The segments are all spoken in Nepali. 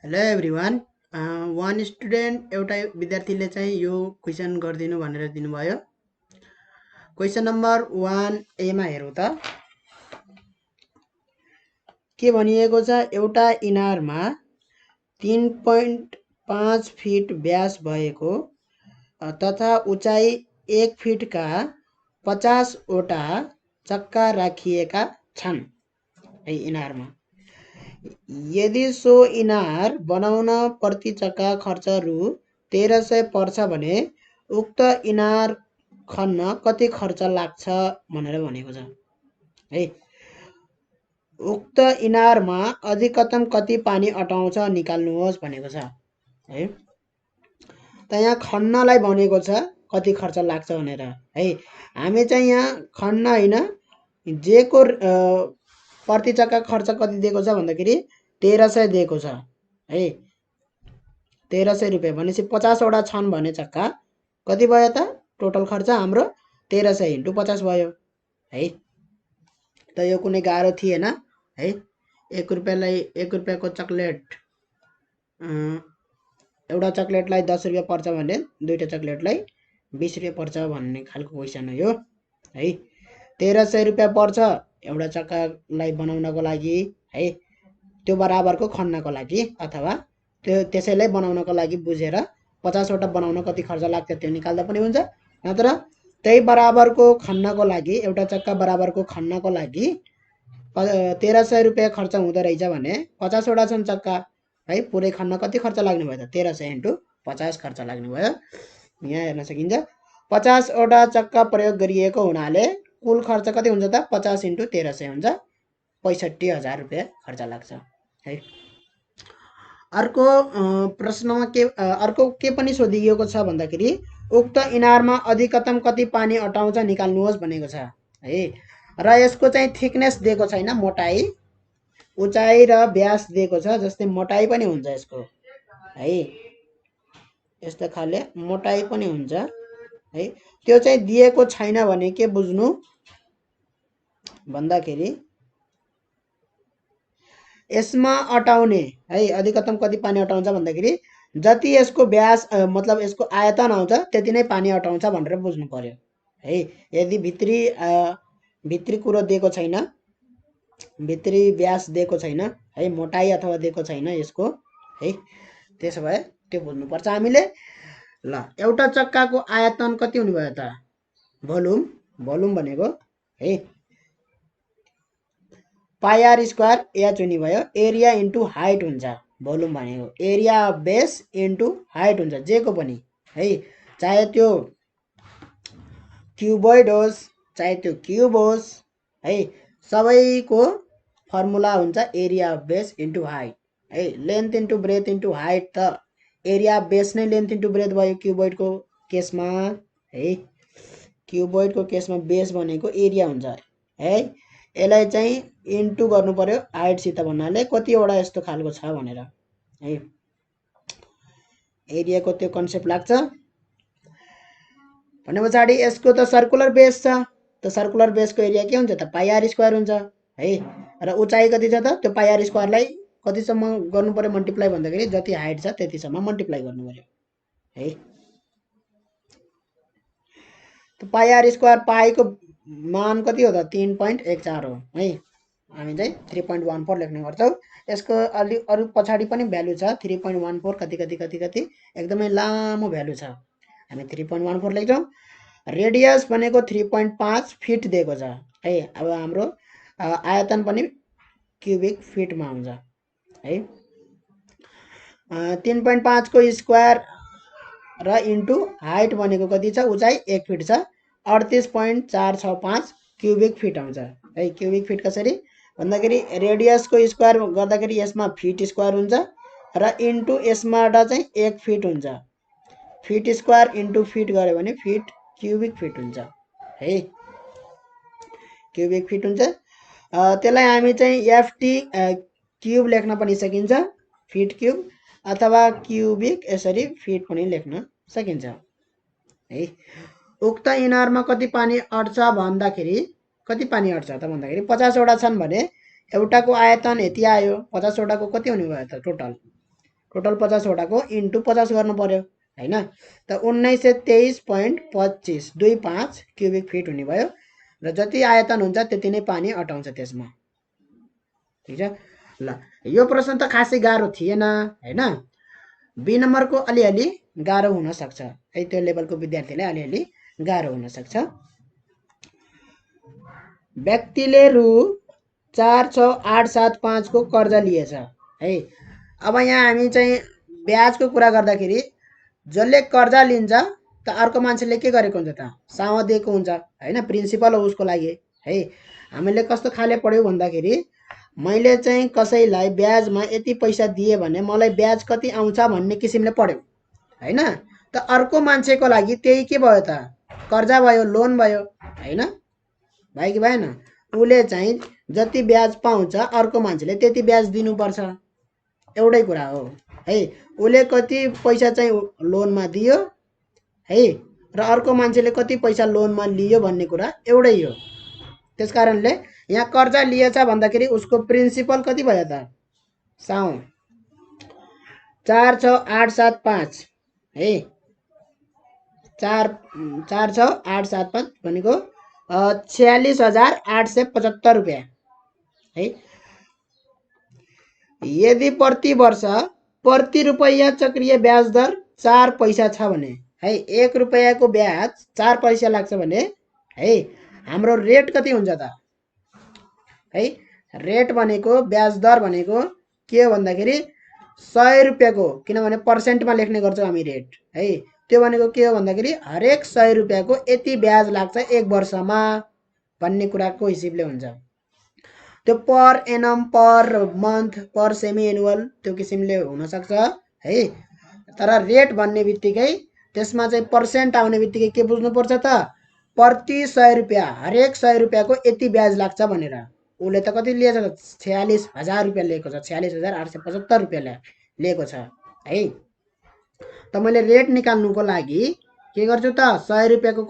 Hello everyone. वान स्टुडेन्ट एउटा विद्यार्थीले चाहिँ यो क्वेसन गरिदिनु भनेर दिनुभयो। क्वेसन नम्बर 1A मा हेरौँ त के भनिएको छ। एउटा इनारमा 3.5 फिट व्यास भएको तथा उचाइ 1 फिटका 50वटा चक्का राखिएका छन् है इनारमा। यदि सो इनार बनाउन प्रति चक्का खर्च रु 1300 पर्छ भने उक्त इनार खन्न कति खर्च लाग्छ भनेर भनेको छ है। उक्त इनारमा अधिकतम कति पानी अटाउँछ निकाल्नुहोस् भनेको छ है। त यहाँ खन्नलाई भनेको छ कति खर्च लाग्छ भनेर है। हामी चाहिँ यहाँ खन्न हैन जेको प्रति चक्का खर्च कति दिएको छ भन्दाखेरि 1300 दिएको छ है। 1300 रुपैयाँ भनेपछि 50वटा छन् भने चक्का कति भयो त टोटल खर्च हाम्रो 1300 × 50 भयो है। त यो कुनै गाह्रो थिएन है। 1 रुपैयाँलाई 1 रुपैयाँको चकलेट एउटा चकलेटलाई 10 रुपैयाँ पर्छ भने दुईटा चकलेटलाई 20 रुपैयाँ पर्छ भन्ने खालको क्वेसन हो यो है। 1300 रुपैयाँ पर्छ एउटा चक्कालाई बनाउनको लागि है। त्यो बराबरको खन्नको लागि अथवा त्यो त्यसैलाई बनाउनको लागि बुझेर 50वटा बनाउन कति खर्च लाग्छ त्यो निकाल्दा पनि हुन्छ। नत्र त्यही बराबरको खन्नको लागि एउटा चक्का बराबरको खन्नको लागि 1300 रुपैयाँ खर्च हुँदो रहेछ भने 50वटा छन् चक्का है। पुरै खन्न कति खर्च लाग्ने भयो त 1300 × 50 खर्च लाग्ने भयो। यहाँ हेर्न सकिन्छ 50वटा चक्का प्रयोग गरिएको हुनाले कुल खर्च कति हुन्छ त 50 × 1300 हुन्छ 65,000 रुपैयाँ खर्च लाग्छ है। अर्को प्रश्नमा अर्को के पनि सोधिएको छ भन्दाखेरि उक्त इनारमा अधिकतम कति पानी अटाउँछ निकाल्नुहोस् भनेको छ है। र यसको चाहिँ थिकनेस दिएको छैन, मोटाई उचाइ र व्यास दिएको छ। जस्तै मोटाई पनि हुन्छ यसको है, यस्तो खाले मोटाई पनि हुन्छ है। त्यो चाहिँ दिएको छैन भने के बुझ्नु भन्दाखेरि यसमा अटाउने है अधिकतम कति पानी अटाउँछ भन्दाखेरि जति यसको व्यास मतलब यसको आयतन आउँछ त्यति नै पानी अटाउँछ भनेर बुझ्नु पर्यो है। यदि भित्री कुरो दिएको छैन, भित्री व्यास दिएको छैन है, मोटाई अथवा दिएको छैन यसको है, त्यसो भए त्यो बुझ्नुपर्छ हामीले। ल एउटा चक्काको आयतन कति हुने भयो त भोल्युम, भोल्युम भनेको है पाई r² h हुने भयो। एरिया इन्टु हाइट हुन्छ भोल्युम भनेको, area of base into height हुन्छ जेको पनि है। चाहे त्यो क्युबोइड होस् चाहे त्यो क्युब होस् है, सबैको फर्मुला हुन्छ area of base into height है। Length into breadth into height त एरिया अफ बेस नै लेन्थ इन्टु ब्रेथ भयो क्युबोइडको केसमा है। क्युबोइडको केसमा बेस भनेको एरिया हुन्छ है। यसलाई चाहिँ इन्टु गर्नु पर्यो हाइटसित भन्नाले कतिवटा यस्तो खालको छ भनेर है। एरियाको त्यो कन्सेप्ट लाग्छ भने पछाडि यसको त सर्कुलर बेस छ। त सर्कुलर बेसको एरिया के हुन्छ त पाई r² हुन्छ है। र उचाइ कति छ त त्यो पाई r² लाई कतिसम्म गर्नु पर्यो मल्टिप्लाई भन्दाखेरि जति हाइट छ त्यतिसम्म मल्टिप्लाई गर्नु पर्यो है। त पाई r² पाईको मान कति हो त 3.14 हो है। हामी चाहिँ 3.14 लेख्ने गर्छौँ। यसको अलि अरु पछाडि पनि भ्यालु छ 3.14 कति कति कति कति एकदमै लामो भ्यालु छ। हामी 3.14 लेख्छौँ। रेडियस भनेको 3.5 फिट दिएको छ है। अब हाम्रो आयतन पनि क्युबिक फिटमा हुन्छ है। 3.5 को स्क्वायर र इन्टु हाइट भनेको कति छ उचाइ 1 फिट छ 38.465 क्युबिक फिट आउँछ है। क्युबिक फिट कसरी भन्दाखेरि रेडियसको स्क्वायर गर्दाखेरि यसमा फिट स्क्वायर हुन्छ र इन्टु यसबाट चाहिँ 1 फिट हुन्छ। फिट स्क्वायर इन्टु फिट गऱ्यो भने फिट क्युबिक फिट हुन्छ है। क्युबिक फिट हुन्छ। त्यसलाई हामी चाहिँ एफटी क्युब लेख्न पनि सकिन्छ, फिट क्युब अथवा क्युबिक यसरी फिट पनि लेख्न सकिन्छ है। उक्त इनारमा कति पानी अट्छ भन्दाखेरि कति पानी अट्छ त भन्दाखेरि 50वटा छन् भने एउटाको आयतन यति आयो, 50वटाको कति हुने भयो त टोटल टोटल 50 वटाको इन्टु 50 गर्नु पर्यो हैन। त 1923.25 25 क्युबिक फिट हुने भयो र जति आयतन हुन्छ त्यति नै पानी अटाउँछ त्यसमा। ठिक छ ल, यो प्रश्न त खासै गाह्रो थिएन हैन। बी नम्बरको अलिअलि गाह्रो हुन सक्छ है, त्यो लेभलको विद्यार्थीलाई अलिअलि गाह्रो हुन सक्छ। व्यक्तिले रु 46875 को कर्जा लिएछ है। अब यहाँ हामी चाहिँ ब्याजको कुरा गर्दाखेरि जसले कर्जा लिन्छ त अर्को मान्छेले के गरेको हुन्छ त, साउँ दिएको हुन्छ हैन, प्रिन्सिपल हो उसको लागि है। हामीले कस्तो खाले पढ्यौँ भन्दाखेरि मैले चाहिँ कसैलाई ब्याजमा यति पैसा दिए भने मलाई ब्याज कति आउँछ भन्ने किसिमले पढ्यौँ हैन। त अर्को मान्छेको लागि त्यही के भयो त, कर्जा भयो, लोन भयो हैन, भयो कि भएन। उसले चाहिँ जति ब्याज पाउँछ अर्को मान्छेले त्यति ब्याज दिनुपर्छ, एउटै कुरा हो है। उसले कति पैसा चाहिँ लोनमा दियो है र अर्को मान्छेले कति पैसा लोनमा लियो भन्ने कुरा एउटै हो। त्यसकारणले यहाँ कर्जा लिएछ भन्दाखेरि उसको प्रिन्सिपल कति भयो त, साउँ 46875 है। 46875 भनेको 46,875 रुपियाँ है। यदि प्रति वर्ष प्रति रुपैयाँ चक्रीय ब्याज दर 4 पैसा छ भने है, 1 रुपैयाँको ब्याज 4 पैसा लाग्छ भने है, हाम्रो रेट कति हुन्छ त है। रेट भनेको ब्याज दर भनेको के हो भन्दाखेरि 100 रुपियाँको, किनभने पर्सेन्टमा लेख्ने गर्छौँ हामी रेट है। त्यो भनेको के हो भन्दाखेरि हरेक 100 रुपियाँको यति ब्याज लाग्छ 1 वर्षमा भन्ने कुराको हिसाबले हुन्छ। त्यो पर एनम, पर मन्थ, पर सेमी एनुअल त्यो किसिमले हुनसक्छ है। तर रेट भन्ने बित्तिकै त्यसमा चाहिँ पर्सेन्ट आउने बित्तिकै के बुझ्नुपर्छ त, प्रति 100 रुपियाँ हरेक 100 रुपियाँको यति ब्याज लाग्छ भनेर। उसले त कति लिएछ त, 46,000 रुपियाँ लिएको छ, 46,875 रुपियाँ लिएको छ है। त मैले रेट निकाल्नुको लागि के गर्छु त, 100 रुपियाँको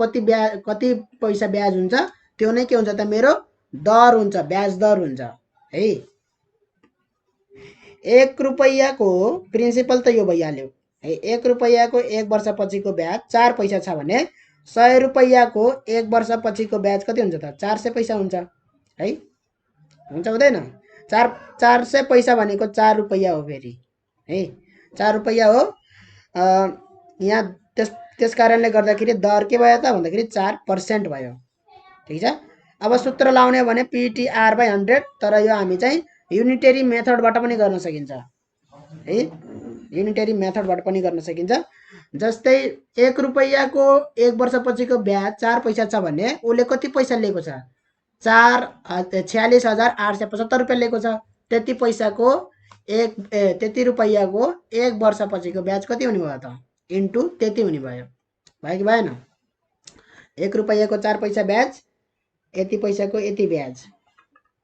कति पैसा ब्याज हुन्छ त्यो नै के हुन्छ त, मेरो दर हुन्छ, ब्याज दर हुन्छ है। 1 रुपैयाँको प्रिन्सिपल त यो भइहाल्यो है। 1 रुपैयाँको 1 वर्षपछिको ब्याज 4 पैसा छ भने 100 रुपैयाँको 1 वर्षपछिको ब्याज कति हुन्छ त, 400 पैसा हुन्छ है। हुन्छ हुँदैन, 400 पैसा भनेको 4 रुपैयाँ हो फेरि है, 4 रुपैयाँ हो। यहाँ त्यस कारणले गर्दाखेरि दर के भयो त भन्दाखेरि 4% भयो। ठिक छ। अब सूत्र लाउने भने PTR/100, तर यो हामी चाहिँ युनिटरी मेथडबाट पनि गर्न सकिन्छ है, युनिटरी मेथडबाट पनि गर्न सकिन्छ। जस्तै 1 रुपैयाँको 1 वर्षपछिको ब्याज 4 पैसा छ भने उसले कति पैसा लिएको छ, 46,875 रुपियाँ लिएको छ। त्यति पैसाको त्यति रुपैयाँको 1 वर्षपछिको ब्याज कति हुने भयो त, इन्टु त्यति हुने भयो, भयो कि भएन। 1 रुपैयाँको 4 पैसा ब्याज, यति पैसाको यति ब्याज,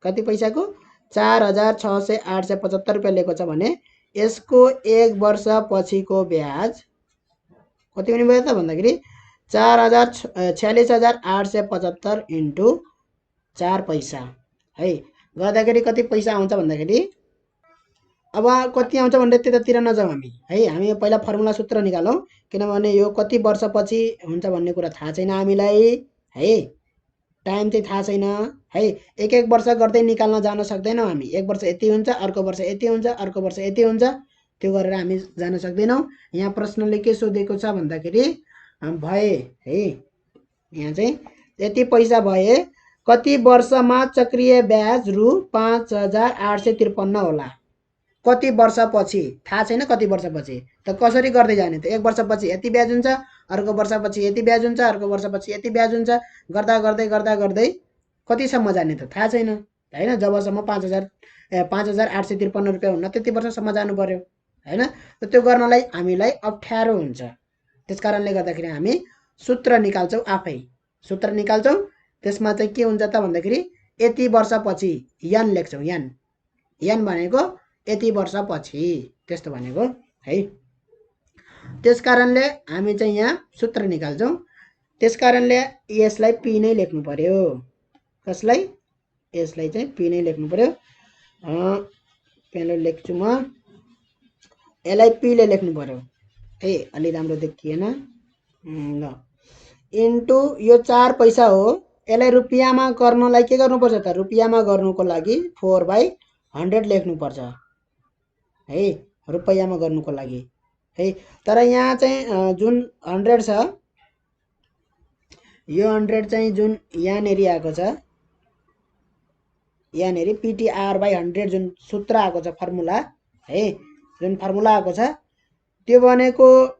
कति पैसाको 4,675 रुपियाँ लिएको छ भने यसको 1 वर्षपछिको ब्याज कति हुने भयो त भन्दाखेरि 46,875 इन्टु 4 पैसा है। गर्दाखेरि कति पैसा आउँछ भन्दाखेरि, अब कति आउँछ भनेर त्यतातिर नजाउँ हामी है। हामी पहिला फर्मुला सूत्र निकालौँ, किनभने यो कति वर्षपछि हुन्छ भन्ने कुरा थाहा छैन हामीलाई है, टाइम चाहिँ थाहा छैन है। एक वर्ष गर्दै निकाल्न जान सक्दैनौँ हामी। 1 वर्ष यति हुन्छ, अर्को वर्ष यति हुन्छ, अर्को वर्ष यति हुन्छ, त्यो गरेर हामी जान सक्दैनौँ। यहाँ प्रश्नले के सोधेको छ भन्दाखेरि भए है, यहाँ चाहिँ यति पैसा भए कति वर्षमा चक्रीय ब्याज रु 5,853 होला, कति वर्षपछि थाहा छैन, कति वर्षपछि। त कसरी गर्दै जाने त, 1 वर्षपछि यति ब्याज हुन्छ, अर्को वर्षपछि यति ब्याज हुन्छ, अर्को वर्षपछि यति ब्याज हुन्छ, गर्दा गर्दै कतिसम्म जाने त थाहा छैन हैन। जबसम्म 5,853 रुपियाँ हुन्न त्यति वर्षसम्म जानु पर्यो हैन। त त्यो गर्नलाई हामीलाई अप्ठ्यारो हुन्छ। त्यसकारणले गर्दाखेरि हामी सूत्र निकाल्छौँ, आफै सूत्र निकाल्छौँ। त्यसमा चाहिँ के हुन्छ त भन्दाखेरि यति वर्षपछि यन लेख्छौँ, यन भनेको यति वर्षपछि, त्यस्तो भनेको है। त्यसकारणले हामी चाहिँ यहाँ सूत्र निकाल्छौँ। त्यसकारणले यसलाई पी नै लेख्नु पर्यो। कसलाई, यसलाई चाहिँ पी नै लेख्नु पर्यो। पहिलो लेख्छु म यसलाई पी ले लेख्नु पर्यो है। अलि राम्रो देखिएन ल। इन्टु यो 4 पैसा हो, यसलाई रुपियाँमा गर्नलाई के गर्नुपर्छ त, रुपियाँमा गर्नुको लागि 4/100 लेख्नुपर्छ है, रुपियाँमा गर्नुको लागि है। तर यहाँ चाहिँ जुन 100 छ, यो 100 चाहिँ जुन यहाँनेरि आएको छ, यहाँनेरि PTR/100 जुन सूत्र आएको छ, फर्मुला है, जुन फर्मुला आएको छ त्यो भनेको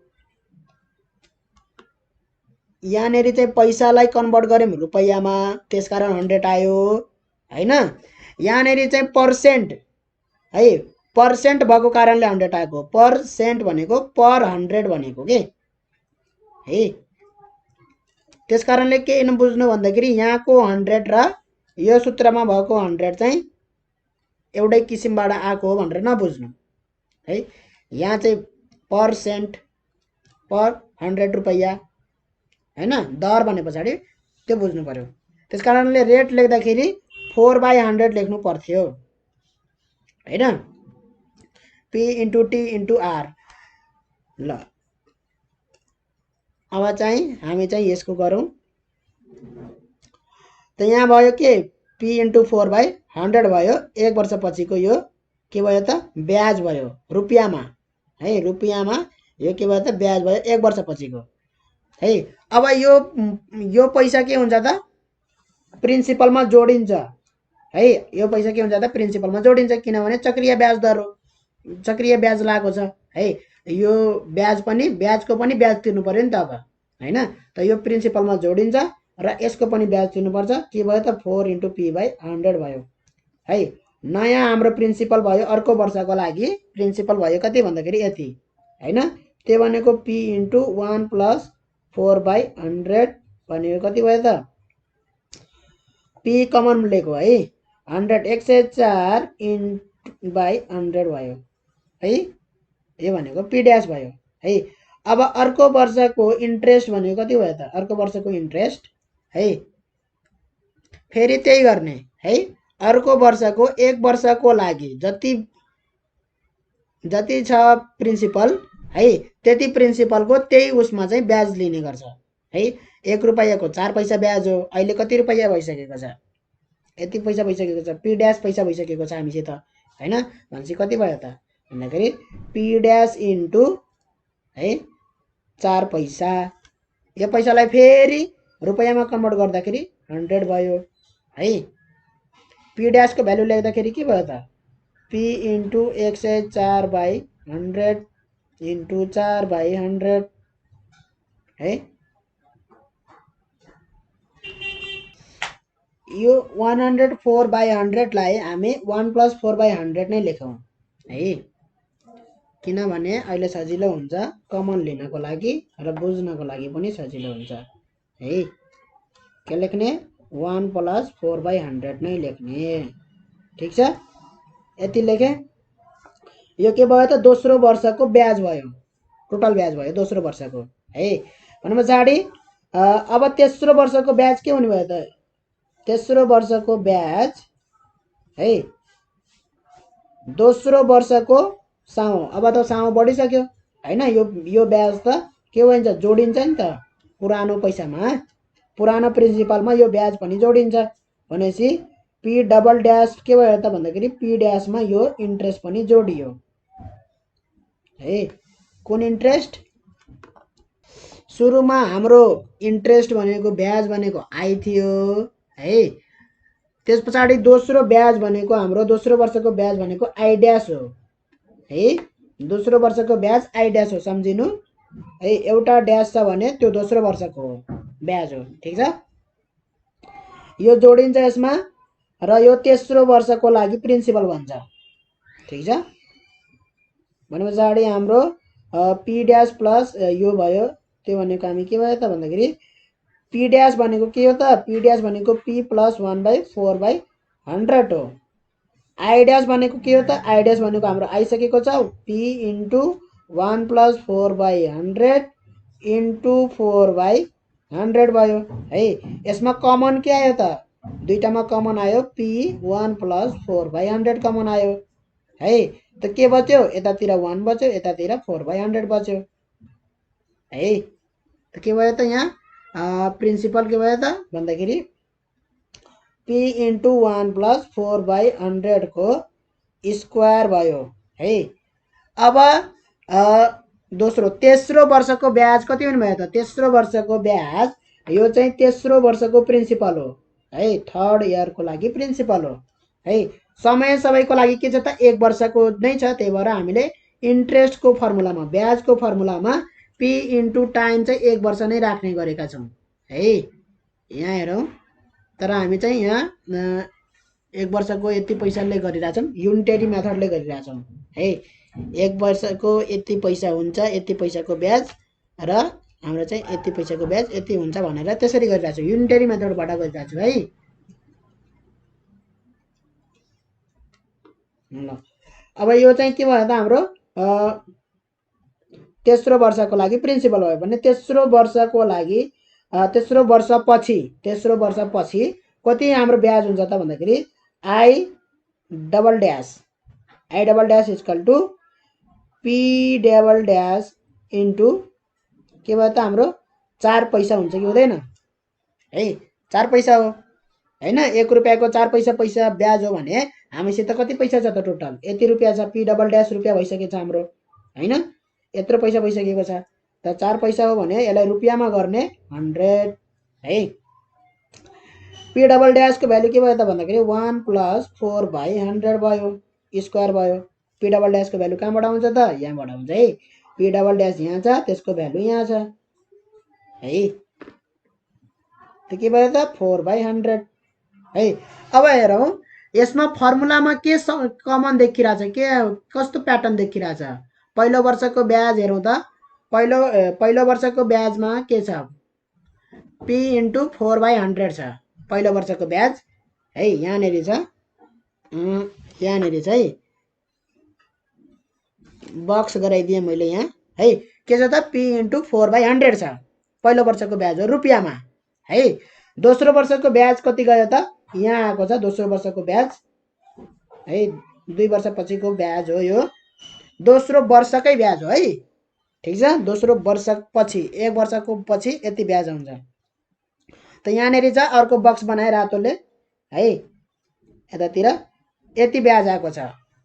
यहाँनेरि चाहिँ पैसालाई कन्भर्ट गर्यौँ रुपियाँमा, त्यसकारण 100 आयो हैन। यहाँनेरि चाहिँ पर्सेन्ट है, पर्सेन्ट भएको कारणले 100 आएको। पर्सेन्ट भनेको पर 100 भनेको के है। त्यसकारणले के बुझ्नु भन्दाखेरि यहाँको 100 र यो सूत्रमा भएको 100 चाहिँ एउटै किसिमबाट आएको हो भनेर नबुझ्नु है। यहाँ चाहिँ पर्सेन्ट पर 100 रुपैयाँ हैन, दर भने पछाडि त्यो बुझ्नु पर्यो। त्यसकारणले रेट लेख्दाखेरि 4/100 लेख्नु पर्थ्यो हैन, P × T × R। ल अब चाहिँ हामी चाहिँ यसको गरौँ त यहाँ भयो के, P × 4/100 भयो। 1 वर्षपछिको यो के भयो त, ब्याज भयो रुपियाँमा है, रुपियाँमा यो के भयो त, ब्याज भयो 1 वर्षपछिको है। अब यो पैसा के हुन्छ त, प्रिन्सिपलमा जोडिन्छ है। यो पैसा के हुन्छ त, प्रिन्सिपलमा जोडिन्छ, किनभने चक्रीय ब्याज दर हो, चक्रीय ब्याज लागेको छ है। यो ब्याज पनि, ब्याजको पनि ब्याज तिर्नु पर्यो नि त अब हैन। त यो प्रिन्सिपलमा जोडिन्छ र यसको पनि ब्याज तिर्नुपर्छ। के भयो त, 4 × P/100 भयो है। नयाँ हाम्रो प्रिन्सिपल भयो अर्को वर्षको लागि, प्रिन्सिपल भयो कति भन्दाखेरि यति हैन। त्यो भनेको P × 1 + 4/100 भनेको कति भयो त, P कमन लिएको है, 100 104 /100 भयो है। यो भनेको P डैश भयो है। अब अर्को वर्षको इन्ट्रेस्ट भनेको कति भयो त, अर्को वर्षको इन्ट्रेस्ट है, फेरि त्यही गर्ने है। अर्को वर्षको 1 वर्षको लागि जति छ प्रिन्सिपल है, त्यति प्रिन्सिपलको त्यही उसमा चाहिँ ब्याज लिने गर्छ है। 1 रुपैयाँको 4 पैसा ब्याज हो। अहिले कति रुपैयाँ भइसकेको छ, यति पैसा भइसकेको छ, P डैश पैसा भइसकेको छ हामीसित हैन। भनेपछि कति भयो त भन्दाखेरि P डैश × है 4 पैसा। यो पैसालाई फेरि रुपैयाँमा कन्भर्ट गर्दाखेरि 100 भयो है। P डैश को भ्यालु लेख्दाखेरि के भयो त, P × 104/100 × 4/100 है। यो 104/100 लाई हामी 1 + 4/100 नै लेखौँ है, किनभने अहिले सजिलो हुन्छ कमन लिनको लागि र बुझ्नको लागि पनि सजिलो हुन्छ है। के लेख्ने, 1 + 4/100 नै लेख्ने, ठीक छ। यति लेखे। यो के भयो त, दोस्रो वर्षको ब्याज भयो, टोटल ब्याज भयो दोस्रो वर्षको है। भने पछाडि अब तेस्रो वर्षको ब्याज के हुने भयो त, तेस्रो वर्षको ब्याज है, दोस्रो वर्षको साउँ। अब त साउँ बढिसक्यो हैन, यो ब्याज त के हुन्छ, जोडिन्छ नि त पुरानो पैसामा, पुरानो प्रिन्सिपलमा यो ब्याज पनि जोडिन्छ। भनेपछि P डबल डैश के भयो त भन्दाखेरि P डैशमा यो इन्ट्रेस्ट पनि जोडियो है। कुन इन्ट्रेस्ट, सुरुमा हाम्रो इन्ट्रेस्ट भनेको, ब्याज भनेको I थियो है। त्यस पछाडि दोस्रो ब्याज भनेको हाम्रो, दोस्रो वर्षको ब्याज भनेको I डैश हो है। दोस्रो वर्षको ब्याज I डैश हो, सम्झिनु है। एउटा डैश छ भने त्यो दोस्रो वर्षको हो ब्याज हो, ठीक छ। यो जोडिन्छ यसमा र यो तेस्रो वर्षको लागि प्रिन्सिपल बन्छ, ठीक छ। भने पछाडि हाम्रो P डैश प्लस यो भयो, त्यो भनेको हामी के भयो त भन्दाखेरि P डैश भनेको के हो त, P डैश भनेको P + 1/4/100 हो। I डैश भनेको के हो त, I डैश भनेको हाम्रो आइसकेको छ, P × 1 + 4/100 × 4/100 भयो है। यसमा कमन के आयो त, दुईटामा कमन आयो, P 1 + 4/100 कमन आयो है। त के बच्यो यतातिर 1 बच्यो यतातिर 4/100 बच्यो है। त के भयो त यहाँ प्रिन्सिपल के भयो त भन्दाखेरि p × 1 + 4/100 को स्क्वायर भयो है। अब दोस्रो तेस्रो वर्षको ब्याज कति हुने भयो त तेस्रो वर्षको ब्याज यो चाहिँ तेस्रो वर्षको प्रिन्सिपल हो है। थर्ड इयरको लागि प्रिन्सिपल हो है। समय सबैको लागि के छ त 1 वर्षको नै छ, त्यही भएर हामीले इन्ट्रेस्टको फर्मुलामा ब्याजको फर्मुलामा p × टाइम चाहिँ 1 वर्ष नै राख्ने गरेका छौँ है। यहाँ हेरौँ, तर हामी चाहिँ यहाँ 1 वर्षको यति पैसाले गरिरहेछौँ, युनिटरी मेथडले गरिरहेछौँ है। 1 वर्षको यति पैसा हुन्छ, यति पैसाको ब्याज र हाम्रो चाहिँ यति पैसाको ब्याज यति हुन्छ भनेर त्यसरी गरिरहेको छु, युनिटरी मेथडबाट गरिरहेको छु है। ल अब यो चाहिँ के भयो त हाम्रो तेस्रो वर्षको लागि प्रिन्सिपल भयो भने तेस्रो वर्षको लागि तेस्रो वर्षपछि कति हाम्रो ब्याज हुन्छ त भन्दाखेरि I double dash equal to p double dash into के भयो त हाम्रो 4 पैसा हुन्छ कि हुँदैन है। 4 पैसा हो हैन। 1 रुपियाँको 4 पैसा ब्याज हो भने हामीसित कति पैसा छ त टोटल यति रुपियाँ छ, p डबल ड्यास रुपियाँ भइसकेको छ हाम्रो हैन, यत्रो पैसा भइसकेको छ। त 4 पैसा हो भने यसलाई रुपियाँमा गर्ने 100 है। p डबल ड्यासको भ्यालु के भयो त भन्दाखेरि 1 + 4/100 भयो, स्क्वायर भयो। p डबल ड्यासको भ्यालु कहाँबाट आउँछ त यहाँबाट आउँछ है। p डबल ड्यास यहाँ छ, त्यसको भ्यालु यहाँ छ है। त के भयो त 4/100 है। अब हेरौँ यसमा फर्मुलामा के कमन देखिरहेछ, के कस्तो प्याटर्न देखिरहेछ। पहिलो वर्षको ब्याज हेरौँ त पहिलो वर्षको ब्याजमा के छ p × 4/100 छ पहिलो वर्षको ब्याज है। यहाँनेरि छ यहाँनेरि चाहिँ बक्स गराइदिएँ मैले यहाँ है। के छ त p × 4/100 छ पहिलो वर्षको ब्याज हो रुपियाँमा है। दोस्रो वर्षको ब्याज कति गयो त यहाँ आएको छ दोस्रो वर्षको ब्याज है। 2 वर्षपछिको ब्याज हो यो, दोस्रो वर्षकै ब्याज हो है। ठिक छ, दोस्रो वर्षपछि 1 वर्षको पछि यति ब्याज आउँछ। त यहाँनेरि छ अर्को बक्स बनाए रातोले है, यतातिर यति ब्याज आएको छ।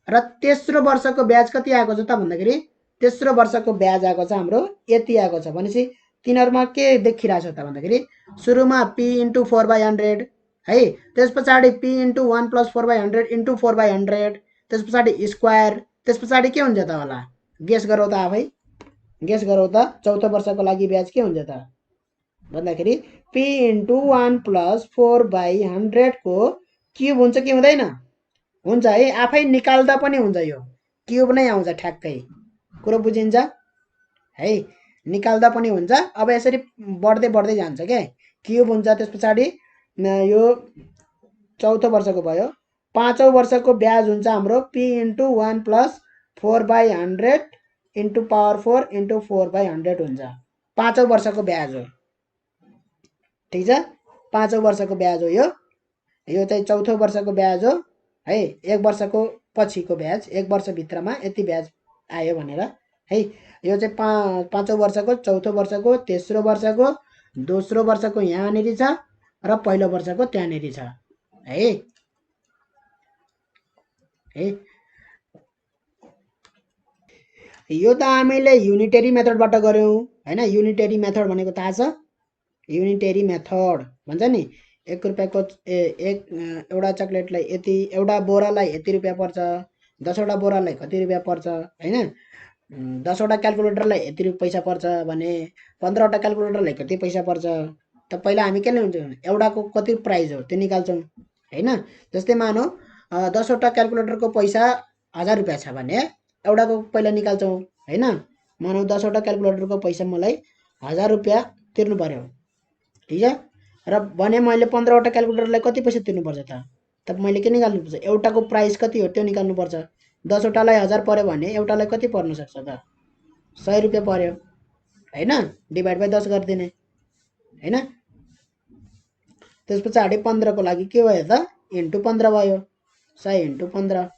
र तेस्रो वर्षको ब्याज कति आएको छ त भन्दाखेरि तेस्रो वर्षको ब्याज आएको छ हाम्रो यति आएको छ। भनेपछि तिनीहरूमा के देखिरहेछ त भन्दाखेरि सुरुमा p × 4/100 है, त्यस पछाडि p × 1 + 4/100 × 4/100, त्यस पछाडि स्क्वायर, त्यस पछाडि के हुन्छ त होला गेस गरौँ त आफै, गेस गरौँ त चौथो वर्षको लागि ब्याज के हुन्छ त भन्दाखेरि p × 1 + 4/100 को क्युब हुन्छ कि हुँदैन हुन्छ है। आफै निकाल्दा पनि हुन्छ, यो क्युब नै आउँछ ठ्याक्कै, कुरो बुझिन्छ है। निकाल्दा पनि हुन्छ। अब यसरी बढ्दै बढ्दै जान्छ क्या, क्युब हुन्छ। त्यस पछाडि यो चौथो वर्षको भयो। पाँचौँ वर्षको ब्याज हुन्छ हाम्रो p × 1 + 4/100 × पावर 4 × 4/100 हुन्छ। पाँचौँ वर्षको ब्याज हो, ठिक छ। पाँचौँ वर्षको ब्याज हो यो चाहिँ चौथो वर्षको ब्याज हो है। 1 वर्षको पछिको ब्याज, 1 वर्षभित्रमा यति ब्याज आयो भनेर है। यो चाहिँ पाँचौँ वर्षको, चौथो वर्षको, तेस्रो वर्षको, दोस्रो वर्षको यहाँनेरि छ र पहिलो वर्षको त्यहाँनेरि छ है। यो त हामीले युनिटरी मेथडबाट गऱ्यौँ हैन। युनिटरी मेथड भनेको थाहा छ, युनिटरी मेथड भन्छ नि 1 रुपियाँको एउटा चक्लेटलाई यति, एउटा बोरालाई यति रुपियाँ पर्छ, 10वटा बोरालाई कति रुपियाँ पर्छ हैन। 10वटा क्यालकुलेटरलाई यति पैसा पर्छ भने 15वटा क्यालकुलेटरलाई कति पैसा पर्छ। त पहिला हामी के लिन्छौँ एउटाको कति प्राइस हो त्यो निकाल्छौँ हैन। जस्तै मानौ 10वटा क्यालकुलेटरको पैसा 1000 रुपियाँ छ भने एउटाको पहिला निकाल्छौँ हैन। मानौ 10वटा क्यालकुलेटरको पैसा मलाई 1000 रुपियाँ तिर्नु पर्यो, ठिक छ। र भने मैले 15वटा क्यालकुलेटरलाई कति पैसा तिर्नुपर्छ त मैले के निकाल्नुपर्छ एउटाको प्राइस कति हो त्यो निकाल्नुपर्छ। 10वटालाई 1000 पर्यो भने एउटालाई कति पर्न सक्छ त 100 रुपियाँ पर्यो हैन, डिभाइड बाइ 10 गरिदिने हैन। त्यस पछाडि 15 को लागि के भयो त × 15 भयो, 100 × 15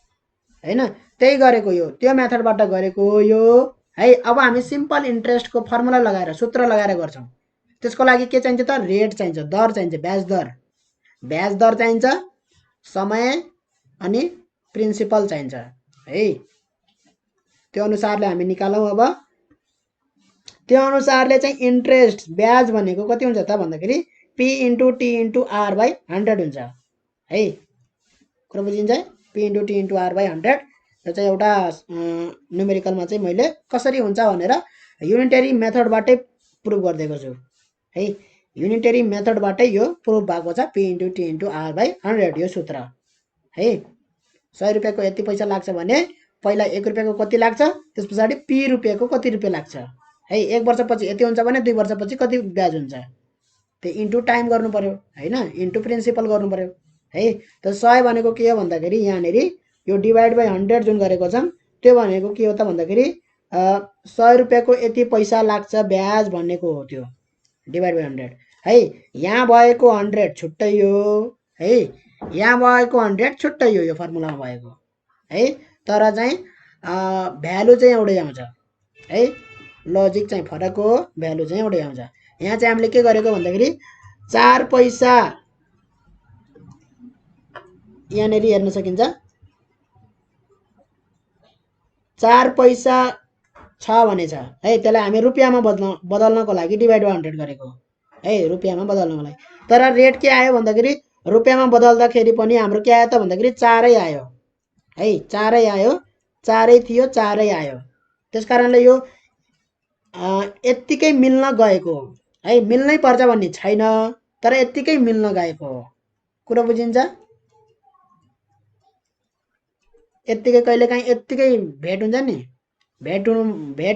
हैन। त्यही गरेको यो, त्यो मेथडबाट गरेको यो है। अब हामी सिम्पल इन्ट्रेस्टको फर्मुला लगाएर सूत्र लगाएर गर्छौँ। त्यसको लागि के चाहिन्छ त? रेट चाहिन्छ, दर चाहिन्छ, ब्याज दर। ब्याज दर चाहिन्छ, समय अनि प्रिन्सिपल चाहिन्छ है। त्यो अनुसारले हामी निकालौँ। अब त्यो अनुसारले चाहिँ इन्ट्रेस्ट ब्याज भनेको कति हुन्छ त भन्दाखेरि P into T into R by 100 हुन्छ है। कुरा बुझिन्छ? P into T into R by 100। यो चाहिँ एउटा न्युमेरिकलमा चाहिँ मैले कसरी हुन्छ भनेर युनिटरी मेथडबाटै प्रुभ गरिदिएको छु है। युनिटरी मेथडबाटै यो प्रुभ भएको छ, P into T into R by 100 यो सूत्र है। 100 रुपियाँको यति पैसा लाग्छ भने पहिला 1 रुपियाँको कति लाग्छ, त्यस पछाडि पी रुपियाँको कति रुपियाँ लाग्छ है। 1 वर्षपछि यति हुन्छ भने 2 वर्षपछि कति ब्याज हुन्छ, त्यो इन्टु टाइम गर्नु पर्यो हैन, इन्टु प्रिन्सिपल गर्नु पर्यो है। त 100 भनेको के हो भन्दाखेरि यहाँनिर यो डिभाइड बाई 100 जुन गरेको छौँ त्यो भनेको के हो त भन्दाखेरि 100 रुपियाँको यति पैसा लाग्छ ब्याज भन्नेको हो त्यो, डिभाइड बाई 100 है। यहाँ भएको 100 छुट्टै हो है, यहाँ भएको 100 छुट्टै हो, यो फर्मुलामा भएको है। तर चाहिँ भ्यालु चाहिँ एउटै आउँछ है। लजिक चाहिँ फरक हो, भ्यालु चाहिँ एउटै आउँछ। यहाँ चाहिँ हामीले के गरेको भन्दाखेरि 4 पैसा यहाँनिर हेर्न सकिन्छ, 4 पैसा छ भने छ है, त्यसलाई हामी रुपियाँमा बदल्नको लागि डिभाइड बाई 100 गरेको है, रुपियाँमा बदल्नको लागि। तर रेट के आयो भन्दाखेरि रुपियाँमा बदल्दाखेरि पनि हाम्रो के आयो त भन्दाखेरि 4 आयो है, 4 आयो, 4 थियो, 4 आयो। त्यस कारणले यो यत्तिकै मिल्न गएको है, मिल्नै पर्छ भन्ने छैन, तर यत्तिकै मिल्न गएको हो। कुरा बुझिन्छ? यत्तिकै कहिलेकाहीँ यत्तिकै भेट हुन्छ नि, भेट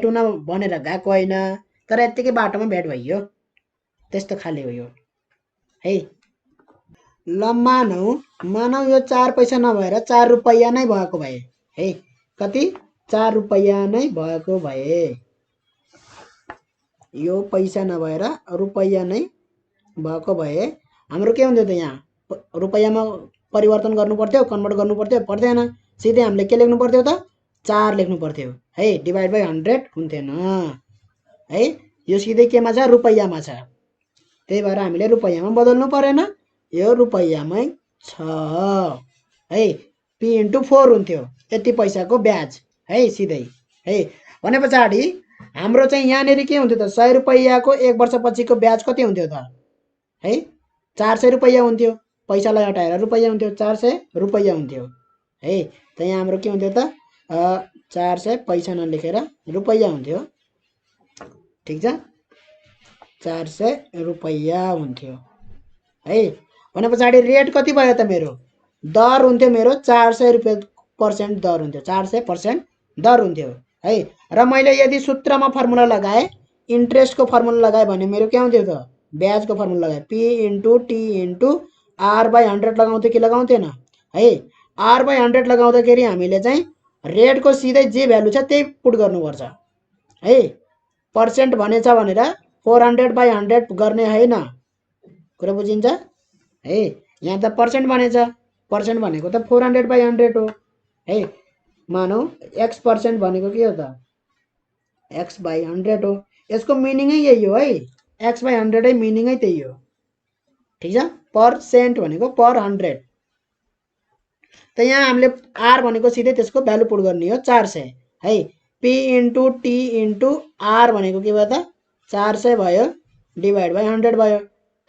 हुन भनेर गएको होइन, तर यत्तिकै बाटोमा भेट भइयो, त्यस्तो खाले हो यो है। ल मानौ यो 4 पैसा नभएर 4 रुपैयाँ नै भएको भए है, कति 4 रुपैयाँ नै भएको भए, यो पैसा नभएर रुपैयाँ नै भएको भए हाम्रो के हुन्थ्यो त? यहाँ रुपैयाँमा परिवर्तन गर्नु पर्थ्यो, कन्भर्ट गर्नु पर्थ्यो, पर्दैन। सिधै हामीले के लेख्नु पर्थ्यो त? 4 लेख्नु पर्थ्यो है, डिभाइड बाई 100 हुन्थेन है। यो सिधै केमा छ? रुपैयाँमा छ, त्यही भएर हामीले रुपैयाँमा बदल्नु परेन, यो रुपैयाँमै छ है। पी इन्टु 4 हुन्थ्यो यति पैसाको ब्याज है, सिधै है। भने पछाडि हाम्रो चाहिँ यहाँनिर के हुन्थ्यो त? 100 रुपैयाँको 1 वर्षपछिको ब्याज कति हुन्थ्यो त है? 400 रुपैयाँ हुन्थ्यो, पैसालाई हटाएर रुपैयाँ हुन्थ्यो, 400 रुपैयाँ हुन्थ्यो है। त यहाँ हाम्रो के हुन्थ्यो त? 400 पैसा नलेखेर रुपैयाँ हुन्थ्यो, ठिक छ, 400 रुपैयाँ हुन्थ्यो है। भने पछाडि रेट कति भयो त? मेरो दर हुन्थ्यो, मेरो 400 रुपियाँ पर्सेन्ट दर हुन्थ्यो, 400% दर हुन्थ्यो है। र मैले यदि सूत्रमा फर्मुला लगाएँ, इन्ट्रेस्टको फर्मुला लगाएँ भने मेरो के हुन्थ्यो त? ब्याजको फर्मुला लगाएँ, P into T into R by 100 लगाउँथ्यो कि लगाउँथेन है। आर बाई 100 लगाउँदाखेरि हामीले चाहिँ रेटको सिधै जे भ्यालु छ त्यही पुट गर्नुपर्छ है। पर्सेन्ट भनेछ भनेर 400/100 गर्ने होइन, कुरा बुझिन्छ है। यहाँ त पर्सेन्ट भनेछ, पर्सेन्ट भनेको त 400/100 हो है। मानौ x% भनेको के हो त? x/100 हो, यसको मिनिङै यही हो है, x/100 मिनिङै त्यही हो, ठिक छ। पर्सेन्ट भनेको पर 100, त यहाँ हामीले आर भनेको सिधै त्यसको भ्यालु पुट गर्ने हो, 400 है। P into T into R भनेको के भयो त? 400 भयो, डिभाइड बाई 100 भयो।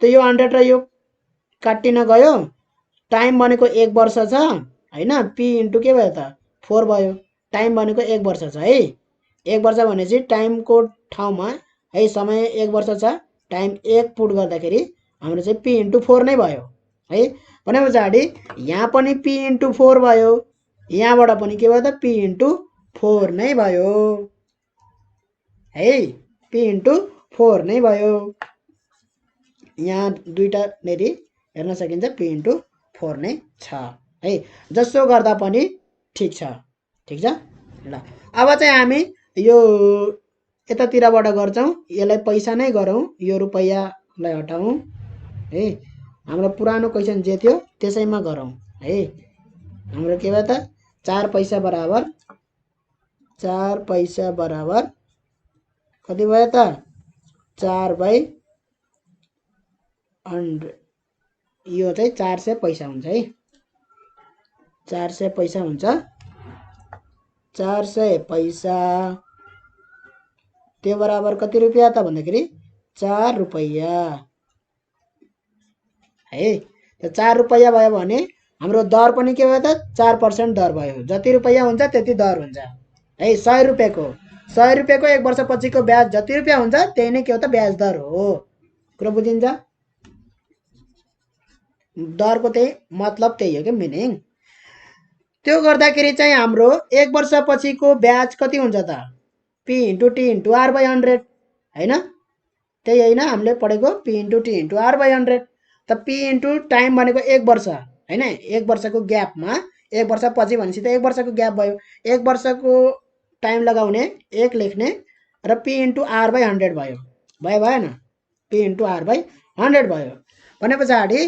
त यो 100 र यो काटिन गयो, टाइम भनेको 1 वर्ष छ हैन, पी इन्टु के भयो त? 4 भयो। टाइम भनेको 1 वर्ष छ है, 1 वर्ष भनेपछि टाइमको ठाउँमा है समय 1 वर्ष छ, टाइम 1 पुट गर्दाखेरि हाम्रो चाहिँ पी इन्टु 4 नै भयो है। भने पछाडि यहाँ पनि पी इन्टु 4 भयो, यहाँबाट पनि के भयो त? पी इन्टु 4 नै भयो है, पी इन्टु 4 नै भयो। यहाँ दुईटा नेरी हेर्न सकिन्छ, पी इन्टु 4 नै छ है। जसो गर्दा पनि ठिक छ, ठिक छ। ल अब चाहिँ हामी यो यतातिरबाट गर्छौँ, यसलाई पैसा नै गरौँ, यो रुपैयाँलाई हटाउँ है। हाम्रो पुरानो क्वेसन जे थियो त्यसैमा गरौँ है। हाम्रो के भयो त? 4 पैसा बराबर 4 पैसा बराबर कति भयो त 4/100 यो चाहिँ 400 पैसा हुन्छ है 400 पैसा हुन्छ 400 पैसा त्यो बराबर कति रुपियाँ त भन्दाखेरि 4 रुपैयाँ है त 4 रुपैयाँ भयो भने हाम्रो दर पनि के भयो त 4% दर भयो जति रुपैयाँ हुन्छ त्यति दर हुन्छ है 100 रुपैयाँको 100 रुपैयाँको 1 वर्षपछिको ब्याज जति रुपैयाँ हुन्छ त्यही नै के हो त ब्याज दर हो कुरा बुझिन्छ दरको त्यही मतलब त्यही हो के मिनिङ त्यो गर्दाखेरि चाहिँ हाम्रो 1 वर्षपछिको ब्याज कति हुन्छ त p * t * r/100 हैन त्यही हैन हामीले पढेको p * t * r/100 त p * टाइम भनेको 1 वर्ष हैन 1 वर्षको ग्यापमा 1 वर्षपछि भनेपछि त 1 वर्षको ग्याप भयो 1 वर्षको टाइम लगाउने 1 लेख्ने र p * r/100 भयो भएन p * r/100 भयो भने पछाडी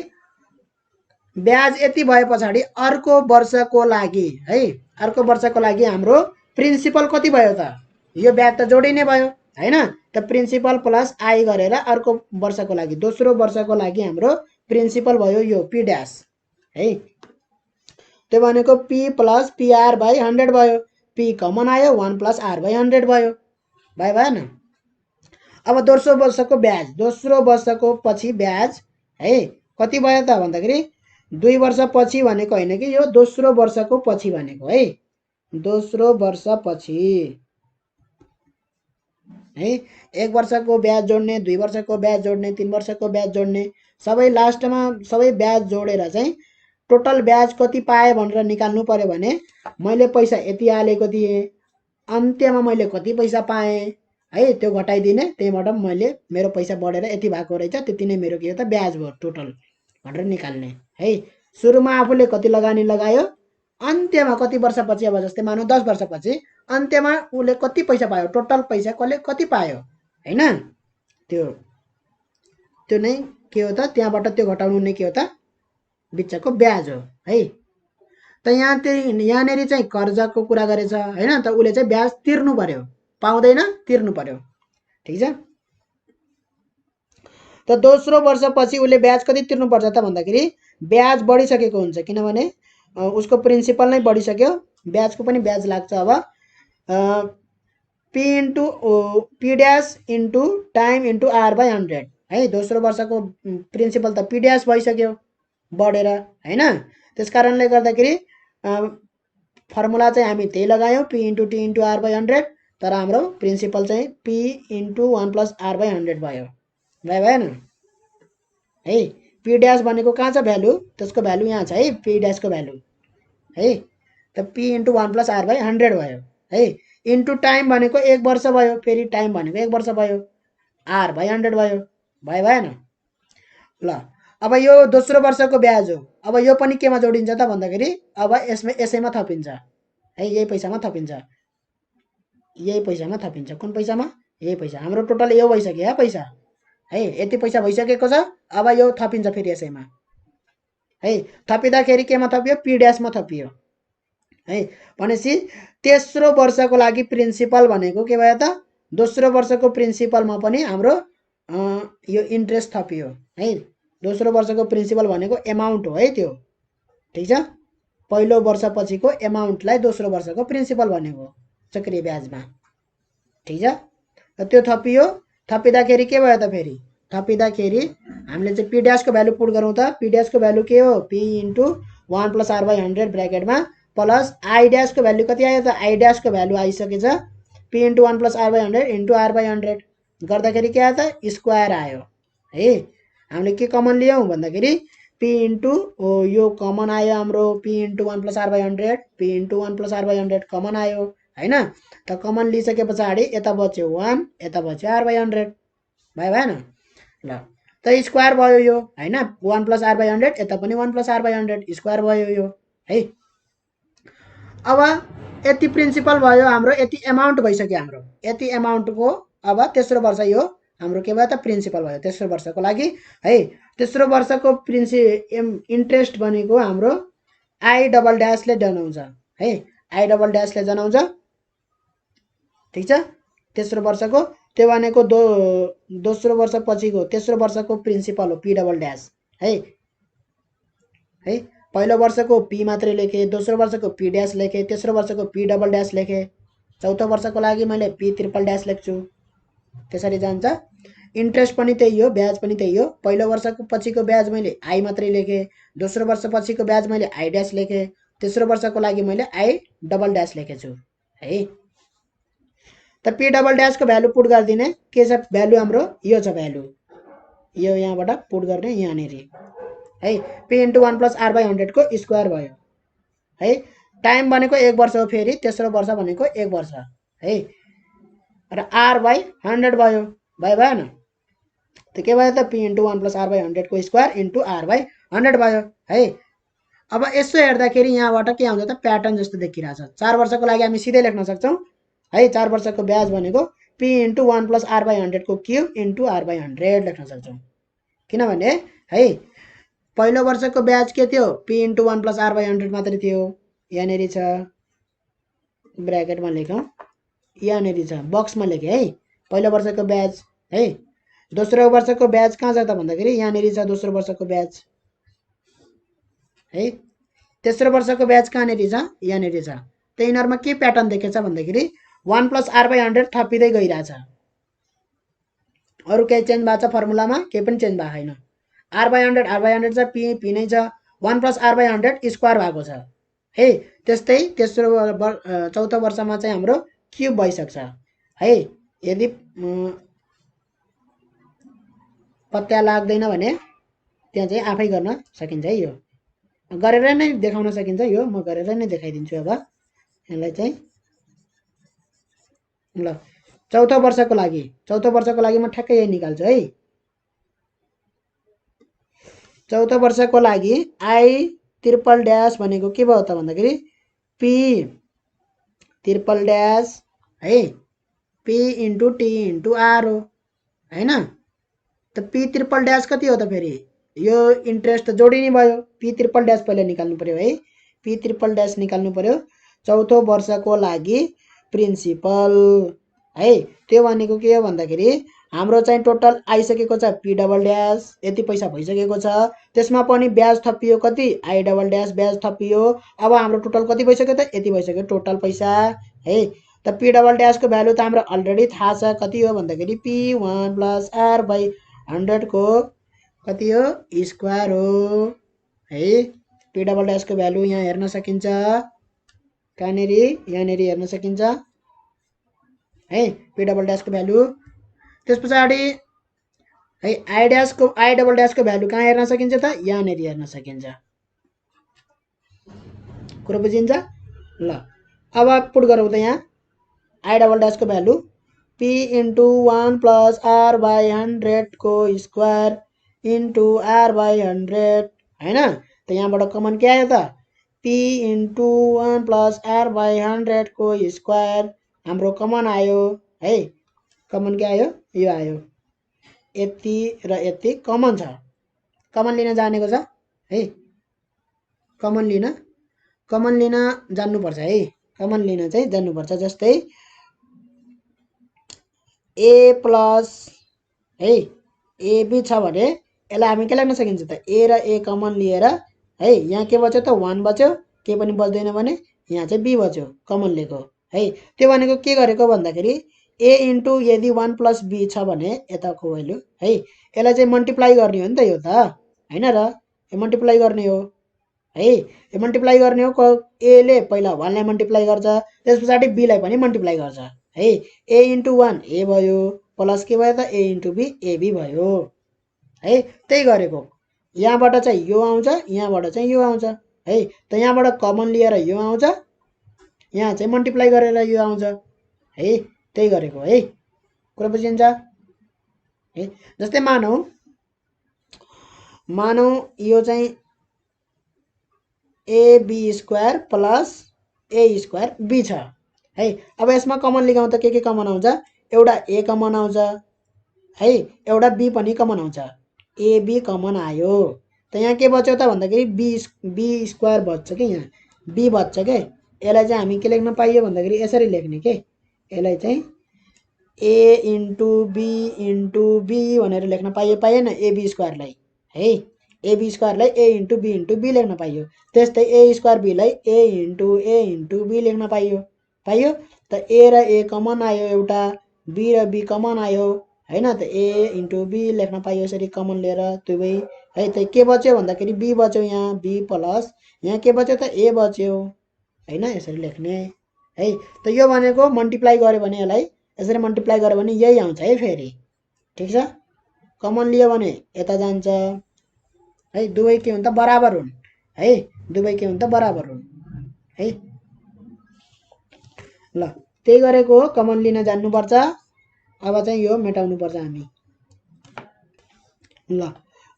ब्याज यति भए पछाडी अर्को वर्षको लागि है अर्को वर्षको लागि हाम्रो प्रिन्सिपल कति भयो त यो ब्याज त जोडिने भयो हैन त प्रिन्सिपल प्लस आई गरेर अर्को वर्षको लागि दोस्रो वर्षको लागि हाम्रो प्रिन्सिपल भयो यो p ड्याश है त्यो भनेको p + pr/100 भयो p कमन आयो 1 + r/100 भयो भएन अब दोस्रो वर्षको ब्याज दोस्रो वर्षको पछि ब्याज है कति भयो त भन्दाखेरि 2 वर्ष पछि भनेको हैन कि यो दोस्रो वर्षको पछि भनेको है दोस्रो वर्ष पछि है 1 वर्षको ब्याज जोड्ने 2 वर्षको ब्याज जोड्ने 3 वर्षको ब्याज जोड्ने सबै लास्टमा सबै ब्याज जोडेर चाहिँ टोटल ब्याज कति पाए भनेर निकाल्नु पर्यो भने मैले पैसा यति हालेको थिएँ अन्त्यमा मैले कति पैसा पाएँ है त्यो घटाइदिने त्यहीबाट मैले मेरो पैसा बढेर यति भएको रहेछ त्यति नै मेरो के हो त ब्याज भयो टोटल भनेर निकाल्ने है सुरुमा आफूले कति लगानी लगायो अन्त्यमा कति वर्षपछि अब जस्तै मानौ 10 वर्षपछि अन्त्यमा उले कति पैसा पायो टोटल पैसा कति पायो हैन त्यो नै के हो त त्यहाँबाट त्यो घटाउनु नै के हो त बिचको ब्याज हो है त यहाँनेरि चाहिँ कर्जाको कुरा गरेछ हैन त उले चाहिँ ब्याज तिर्नु पर्यो पाउँदैन तिर्नु पर्यो ठीक छ त दोस्रो वर्षपछि उले ब्याज कति तिर्नु पर्छ त भन्दाखेरि ब्याज बढिसकेको हुन्छ किनभने उसको प्रिन्सिपल नै बढिसक्यो ब्याजको पनि ब्याज लाग्छ अब p dash into time into r/100 है दोस्रो वर्षको प्रिन्सिपल त p ड्याश भइसक्यो बढेर हैन त्यसकारणले गर्दाखेरि फर्मुला चाहिँ हामी त्यही लगायौं p * t * r/100 तर हाम्रो प्रिन्सिपल चाहिँ p * 1 + r/100 भयो भएन है p ड्याश भनेको कहाँ छ भ्यालु त्यसको भ्यालु यहाँ छ है p ड्याश को भ्यालु है त p * 1 + r/100 भयो है इन्टु टाइम भनेको 1 वर्ष भयो फेरि टाइम भनेको 1 वर्ष भयो r/100 भयो भएन ल अब यो दोस्रो वर्षको ब्याज हो अब यो पनि केमा जोडिन्छ त भन्दाखेरि अब यसैमा थपिन्छ है यही पैसामा थपिन्छ कुन पैसामा यही पैसा हाम्रो टोटल यो भइसक्यो है पैसा है यति पैसा भइसकेको छ अब यो थपिन्छ फेरि यसैमा है थपिदाखेरि केमा थपियो p ड्याशमा थपियो है भनेपछि तेस्रो वर्षको लागि प्रिन्सिपल भनेको के भयो त दोस्रो वर्षको प्रिन्सिपलमा पनि हाम्रो यो इन्ट्रेस्ट थपियो है दोस्रो वर्षको प्रिन्सिपल भनेको एमाउन्ट हो है त्यो ठीक छ पहिलो वर्षपछिको एमाउन्टलाई दोस्रो वर्षको प्रिन्सिपल भनेको चक्रीय ब्याजमा ठीक छ त्यो थपियो थपिदाखेरि के भयो त फेरि थपिदाखेरि हामीले चाहिँ p ड्याश को भ्यालु पुट गरौँ त p ड्याश को भ्यालु के हो p * 1 + r/100 ब्र्याकेटमा plus i dash को भ्यालु कति आयो त i ड्याश को भ्यालु आइसकेछ p * 1 + r/100 * r/100 गर्दाखेरि के आयो त स्क्वायर आयो है हामीले के कमन लियौं भन्दाखेरि p यो कमन आयो हाम्रो p * 1 + r/100 p * 1 + r/100 common आयो हैन त कमन लिइसके पछाडी यता बच्यो 1 यता बच्यो r/100 भएन ल त स्क्वायर भयो यो हैन 1 + r/100 यता पनि 1 + r/100 स्क्वायर भयो यो है अब यति प्रिन्सिपल भयो हाम्रो यति एमाउन्ट भइसक्यो हाम्रो यति एमाउन्टको अब तेस्रो वर्ष यो हाम्रो के भयो त प्रिन्सिपल भयो तेस्रो वर्षको लागि है तेस्रो वर्षको इन्ट्रेस्ट भनेको हाम्रो i डबल ड्याशले जनाउँछ है आई डबल ड्यासले जनाउँछ ठिक छ तेस्रो वर्षको त्यो भनेको दोस्रो वर्ष पछिको तेस्रो वर्षको प्रिन्सिपल हो पी डबल ड्यास है पहिलो वर्षको पी मात्रै लेखेँ दोस्रो वर्षको पी ड्यास लेखेँ तेस्रो वर्षको पी डबल ड्यास लेखेँ चौथो वर्षको लागि मैले पी ट्रिपल ड्यास लेख्छु त्यसरी जान्छ इन्ट्रेस्ट पनि त्यही हो ब्याज पनि त्यही हो पहिलो वर्षको पछिको ब्याज मैले आई मात्रै लेखेँ दोस्रो वर्ष पछिको ब्याज मैले आई ड्यास लेखेँ तेस्रो वर्षको लागि मैले आई डबल ड्यास लेखेछु है त पी डबल ड्यासको भ्यालु पुट गरिदिने के छ भ्यालु हाम्रो यो छ भ्यालु यो यहाँबाट पुट गर्ने यहाँनिर है P into 1 plus R by 100 को स्क्वायर भयो है टाइम भनेको 1 वर्ष हो फेरि तेस्रो वर्ष भनेको 1 वर्ष है र आर बाई 100 भयो भएन त के भयो त P into 1 plus R by 100 को स्क्वायर इन्टु आर बाई 100 भयो है अब यसो हेर्दाखेरि यहाँबाट के आउँछ त प्याटर्न जस्तो देखिरहेछ 4 वर्षको लागि हामी सिधै लेख्न सक्छौँ है 4 वर्षको ब्याज भनेको P into 1 plus R by 100 को क्युब इन्टु आर बाई 100 लेख्न सक्छौँ किनभने है पहिलो वर्षको ब्याज के थियो P into 1 plus R by 100 मात्रै थियो यहाँनिर छ ब्र्याकेटमा लेखौँ यहाँनिर छ बक्समा लेखेँ है पहिलो वर्षको ब्याज है दोस्रो वर्षको ब्याज कहाँ छ त भन्दाखेरि यहाँनिर छ दोस्रो वर्षको ब्याज है तेस्रो वर्षको ब्याज कहाँनिर छ यहाँनिर छ त यिनीहरूमा के प्याटर्न देखेछ भन्दाखेरि 1 प्लस आर बाई 100 थपिँदै गइरहेछ अरू केही चेन्ज भएको छ फर्मुलामा केही पनि चेन्ज भएको छैन आर बाई 100 छ पी नै छ 1 प्लस आर बाई 100 स्क्वायर भएको छ है त्यस्तै तेस्रो चौथो वर्षमा चाहिँ हाम्रो क्युब भइसक्छ है यदि पत्ता लाग्दैन भने त्यहाँ चाहिँ आफै गर्न सकिन्छ है यो गरेर नै देखाउन सकिन्छ यो म गरेर नै देखाइदिन्छु अब यसलाई चाहिँ ल चौथो वर्षको लागि म ठ्याक्कै यही निकाल्छु है चौथो वर्षको लागि आई ट्रिपल ड्यास भनेको के भयो त भन्दाखेरि पी ट्रिपल ड्यास है P into T into R हो होइन त पी ट्रिपल ड्यास कति हो त फेरि यो इन्ट्रेस्ट जोडिने भयो पी ट्रिपल ड्यास पहिला निकाल्नु पर्यो है पी ट्रिपल ड्यास निकाल्नु पर्यो चौथो वर्षको लागि प्रिन्सिपल है त्यो भनेको के हो भन्दाखेरि हाम्रो चाहिँ टोटल आइसकेको छ पी डबल ड्यास यति पैसा भइसकेको छ त्यसमा पनि ब्याज थपियो कति आई डबल ड्यास ब्याज थपियो अब हाम्रो टोटल कति भइसक्यो त यति भइसक्यो टोटल पैसा है त पी डबल ड्यासको भ्यालु त हाम्रो अलरेडी थाहा छ कति हो भन्दाखेरि पी 1 प्लस आर बाई 100 को कति हो स्क्वायर हो है पी डबल ड्यासको भ्यालु यहाँ हेर्न सकिन्छ कहाँनिर यहाँनिर हेर्न सकिन्छ है पी डबल ड्यासको भ्यालु त्यस पछाडि है आई डबल ड्यासको भ्यालु कहाँ हेर्न सकिन्छ त यहाँनिर हेर्न सकिन्छ कुरो बुझिन्छ ल अब पुट गरौँ त यहाँ आई डबल ड्यासको value P into 1 plus R by 100 को स्क्वायर इन्टु आर बाई 100 होइन त यहाँबाट कमन के आयो त P into 1 plus R by 100 को स्क्वायर हाम्रो कमन आयो है कमन के आयो यो आयो यति र यति कमन छ कमन लिन जानेको छ है कमन लिन जान्नुपर्छ है कमन लिन चाहिँ जान्नुपर्छ जस्तै ए प्लस है एबी छ भने यसलाई हामी के लेख्न सकिन्छ त ए र ए कमन लिएर है यहाँ के बच्यो त 1 बच्यो के पनि बच्दैन भने यहाँ चाहिँ बी बच्यो कमन लिएको है त्यो भनेको के गरेको भन्दाखेरि ए इन्टु यदि 1 प्लस बी छ भने यताको भ्यालु है यसलाई चाहिँ मल्टिप्लाई गर्ने हो नि त यो त होइन र यो मल्टिप्लाई गर्ने हो है यो मल्टिप्लाई गर्ने हो एले पहिला 1 लाई मल्टिप्लाई गर्छ त्यस पछाडि बी लाई पनि मल्टिप्लाई गर्छ है ए इन्टु 1 ए भयो प्लस के भयो त ए इन्टु बी एबी भयो है त्यही गरेको यहाँबाट चाहिँ यो आउँछ यहाँबाट चाहिँ यो आउँछ है त यहाँबाट कमन लिएर यो आउँछ यहाँ चाहिँ मल्टिप्लाई गरेर यो आउँछ है त्यही गरेको है कुरा बुझिन्छ है जस्तै मानौ यो चाहिँ AB square plus A square B छ है अब यसमा कमन लिगाउँ त के कमन आउँछ एउटा ए कमन आउँछ है एउटा बी पनि कमन आउँछ एबी कमन आयो त यहाँ के बच्यो त भन्दाखेरि बी स्क्वायर बच्छ कि यहाँ बी बच्छ के यसलाई चाहिँ हामी के लेख्न पाइयो भन्दाखेरि यसरी लेख्ने के यसलाई चाहिँ ए इन्टु बी भनेर लेख्न पाइएन एबी स्क्वायरलाई है एबी स्क्वायरलाई ए इन्टु बी लेख्न पाइयो त्यस्तै ए स्क्वायर बीलाई ए इन्टु बी लेख्न पाइयो त ए र ए कमन आयो एउटा बी र बी कमन आयो हैन त ए इन्टु बी लेख्न पाइयो यसरी कमन लिएर दुवै है त के बच्यो भन्दाखेरि बी बच्यो यहाँ बी प्लस यहाँ के बच्यो त ए बच्यो हैन यसरी लेख्ने है त यो भनेको मल्टिप्लाई गर्यो भने यसलाई यसरी मल्टिप्लाई गर्यो भने यही आउँछ है फेरि ठिक छ कमन लियो भने यता जान्छ है दुवै के हुन्छ बराबर हुन् है दुवै के हुन्छ बराबर हुन् है ल त्यही गरेको हो कमन लिन जान्नुपर्छ अब चाहिँ यो मेटाउनु पर्छ हामी ल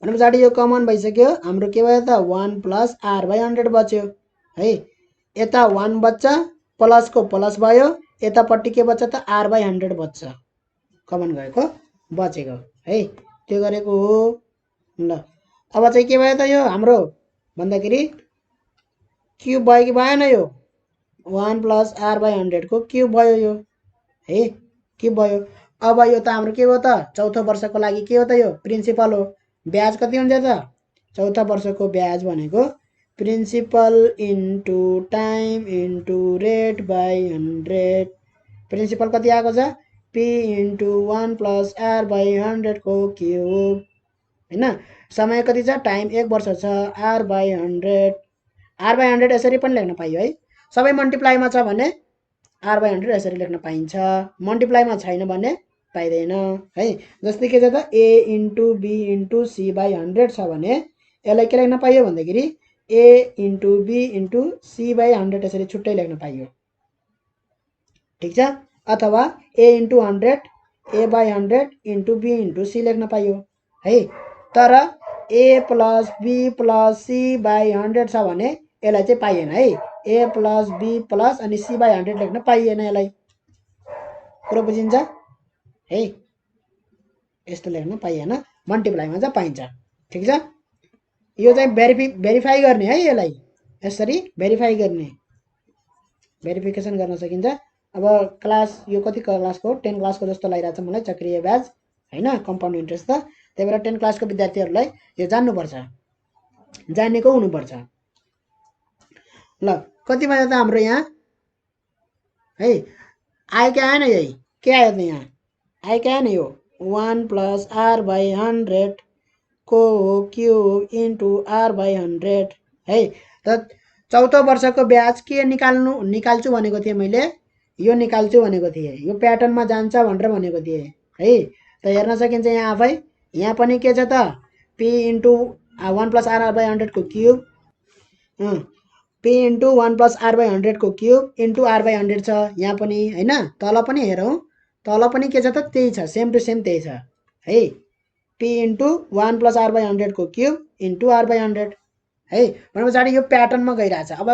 भने पछाडि यो कमन भइसक्यो हाम्रो के भयो त 1 प्लस आर बाई 100 बच्यो है यता 1 बच्छ प्लसको प्लस भयो यतापट्टि के बच्छ त आर बाई 100 बच्छ कमन गएको बचेको है त्यो गरेको हो ल अब चाहिँ के भयो त यो हाम्रो भन्दाखेरि क्युब भयो कि भएन यो 1 प्लस आर बाई 100 को क्युब भयो यो है क्युब भयो अब यो त हाम्रो के हो त चौथो वर्षको लागि के हो त यो प्रिन्सिपल हो ब्याज कति हुन्छ त चौथा वर्षको ब्याज भनेको principal into time into rate by 100 principal कति आएको छ P into 1 plus R by 100 को क्युब हैन समय कति छ टाइम 1 वर्ष छ आर बाई 100 यसरी पनि लेख्न पाइयो है सबै मल्टिप्लाईमा छ भने आर बाई 100 यसरी लेख्न पाइन्छ मल्टिप्लाईमा छैन भने पाइदैन है जस्तै के छ त A into B into C by 100 छ भने यसलाई के लेख्न पाइयो भन्दाखेरि A into B into C by 100 यसरी छुट्टै लेख्न पाइयो ठिक छ अथवा A into 100 A by 100 into B into C लेख्न पाइयो है तर A plus B plus C by 100 छ भने यसलाई चाहिँ पाइएन है ए प्लस बी प्लस अनि सी बाई 100 लेख्न पाइएन यसलाई कुरो बुझिन्छ है यस्तो लेख्न पाइएन मल्टिप्लाईमा चाहिँ पाइन्छ ठिक छ यो चाहिँ भेरिफाई गर्ने है यसलाई यसरी भेरिफाई गर्ने भेरिफिकेसन गर्न सकिन्छ अब क्लास यो कति क्लासको 10 क्लासको जस्तो लागिरहेछ मलाई चक्रीय ब्याज हैन कम्पाउन्ड इन्ट्रेस्ट त त्यही भएर 10 क्लासको विद्यार्थीहरूलाई यो जान्नुपर्छ जानेको हुनुपर्छ ल कति भयो त हाम्रो यहाँ है आयो कि आएन यही के आयो त यहाँ आयो कि आएन यो 1 प्लस आर बाई 100 को क्युब इन्टु आर बाई 100 है त चौथो वर्षको ब्याज के निकाल्छु भनेको थिएँ मैले यो निकाल्छु भनेको थिएँ यो प्याटर्नमा जान्छ भनेर भनेको थिएँ है त हेर्न सकिन्छ यहाँ आफै यहाँ पनि के छ त P into 1 plus R by 100 को cube P into 1 plus R by 100 को क्युब इन्टु आर बाई 100 छ यहाँ पनि हैन तल पनि हेरौँ तल पनि के छ त त्यही छ सेम टु सेम त्यही छ है P into 1 plus R by 100 को क्युब इन्टु आर बाई 100 है भने पछाडि यो प्याटर्नमा गइरहेछ अब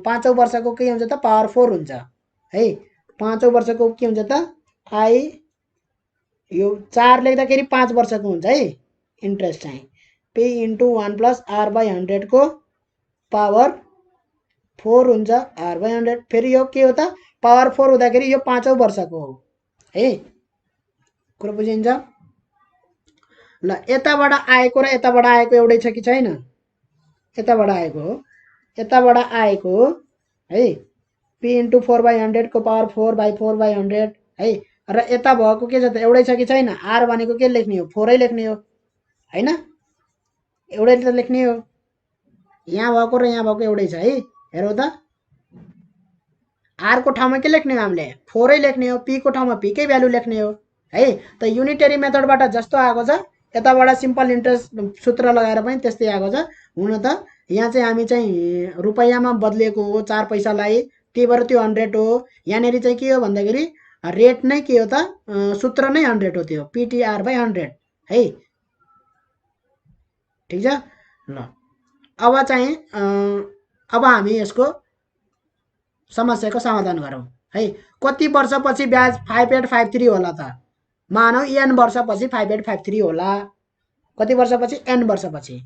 पाँचौँ वर्षको के हुन्छ त पावर 4 हुन्छ है पाँचौँ वर्षको के हुन्छ त आई यो 4 लेख्दाखेरि 5 वर्षको हुन्छ है इन्ट्रेस्ट चाहिँ P into 1 plus R by 100 को पावर 4 हुन्छ आर बाई 100 फेरि यो के हो त पावर 4 हुँदाखेरि यो पाँचौँ वर्षको हो है कुरो बुझिन्छ ल यताबाट आएको र यताबाट आएको एउटै छ कि छैन यताबाट आएको हो है पी इन्टु 4 बाई 100 को पावर 4 बाई 100 है र यता भएको के छ त एउटै छ कि छैन आर भनेको के लेख्ने हो 4 लेख्ने हो हैन एउटै त लेख्ने हो यहाँ भएको र यहाँ भएको एउटै छ है हेरौँ त आर को ठाउँमा के लेख्ने हो हामीले 4 लेख्ने हो पी को ठाउँमा पी कै भ्यालु लेख्ने हो है त युनिटरी मेथडबाट जस्तो आएको छ यताबाट सिम्पल इन्ट्रेस्ट सूत्र लगाएर पनि त्यस्तै आएको छ हुन त यहाँ चाहिँ हामी चाहिँ रुपैयाँमा बदलेको हो 4 पैसालाई त्यही भएर त्यो 100 हो यहाँनेरि चाहिँ के हो भन्दाखेरि रेट नै के हो त सूत्र नै 100 हो त्यो पिटिआर बाई 100 है ठिक छ ल अब चाहिँ अब हामी यसको समस्याको समाधान गरौँ है कति वर्षपछि ब्याज 5853 होला त मानौ एन वर्षपछि 5853 होला कति वर्षपछि एन वर्षपछि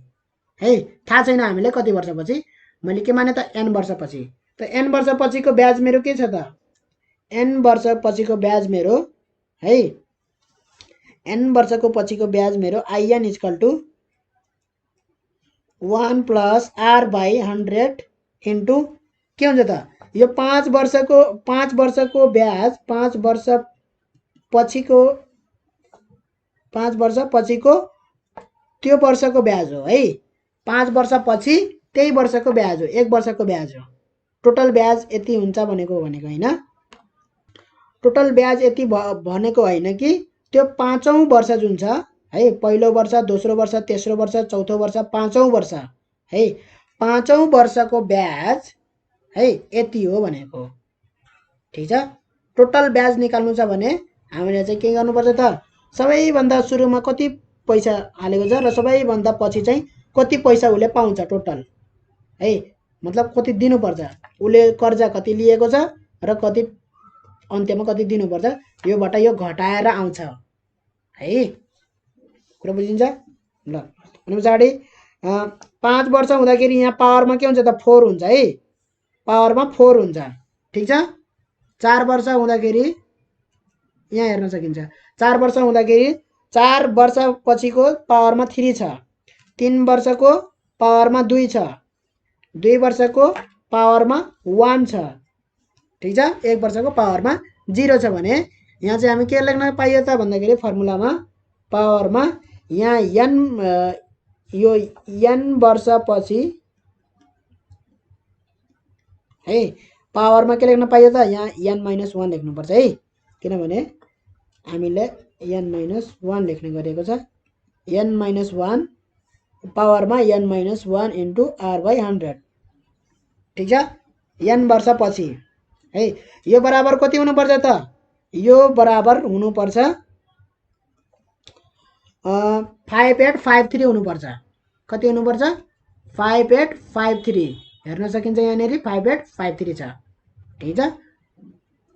है थाहा छैन हामीले कति वर्षपछि मैले के माने त एन वर्षपछि त n वर्ष पछिको ब्याज मेरो के छ त n वर्ष पछिको ब्याज मेरो है n वर्षको पछिको ब्याज मेरो in equal to 1 plus r by 100 into के हुन्छ त यो 5 वर्षको ब्याज 5 वर्ष पछिको त्यो वर्षको ब्याज हो है 5 वर्षपछि त्यही वर्षको ब्याज हो 1 वर्षको ब्याज हो टोटल ब्याज यति हुन्छ भनेको हैन टोटल ब्याज यति भनेको हैन कि त्यो पाँचौं वर्ष जुन छ है पहिलो वर्ष दोस्रो वर्ष तेस्रो वर्ष चौथो वर्ष पाँचौं वर्ष है पाँचौं वर्षको ब्याज है यति हो भनेको ठीक छ टोटल ब्याज निकाल्नु छ भने हामीले चाहिँ के गर्नुपर्छ त सबैभन्दा सुरुमा कति पैसा हालेको छ र सबैभन्दा पछि चाहिँ कति पैसा उले पाउँछ टोटल है मतलब कति दिनुपर्छ उले कर्जा कति लिएको छ र कति अन्त्यमा कति दिनुपर्छ योबाट यो घटाएर आउँछ है कुरा बुझिन्छ ल अनि पछाडी 5 वर्ष हुँदाखेरि यहाँ पावरमा के हुन्छ त 4 हुन्छ है पावरमा 4 हुन्छ ठीक छ 4 वर्ष हुँदाखेरि यहाँ हेर्न सकिन्छ 4 वर्ष हुँदाखेरि 4 वर्ष पछिको पावरमा 3 छ 3 वर्षको पावरमा 2 छ 2 वर्षको पावरमा 1 छ ठीक छ 1 वर्षको पावरमा 0 छ भने यहाँ चाहिँ हामी के लेख्न पाइयो त भन्दाखेरि फर्मुलामा पावरमा यहाँ n यो n वर्षपछि है पावरमा के लेख्न पाइयो त यहाँ n - 1 लेख्नु पर्छ है किनभने हामीले n - 1 लेख्ने गरेको छ n - 1 पावरमा n - 1 into r by 100 ठीक छ n वर्षपछि है यो बराबर कति हुनु पर्छ त यो बराबर हुनु पर्छ 5853 हुनु पर्छ कति हुनु पर्छ 5853 हेर्न सकिन्छ यहाँ नेरी 5853 छ ठीक छ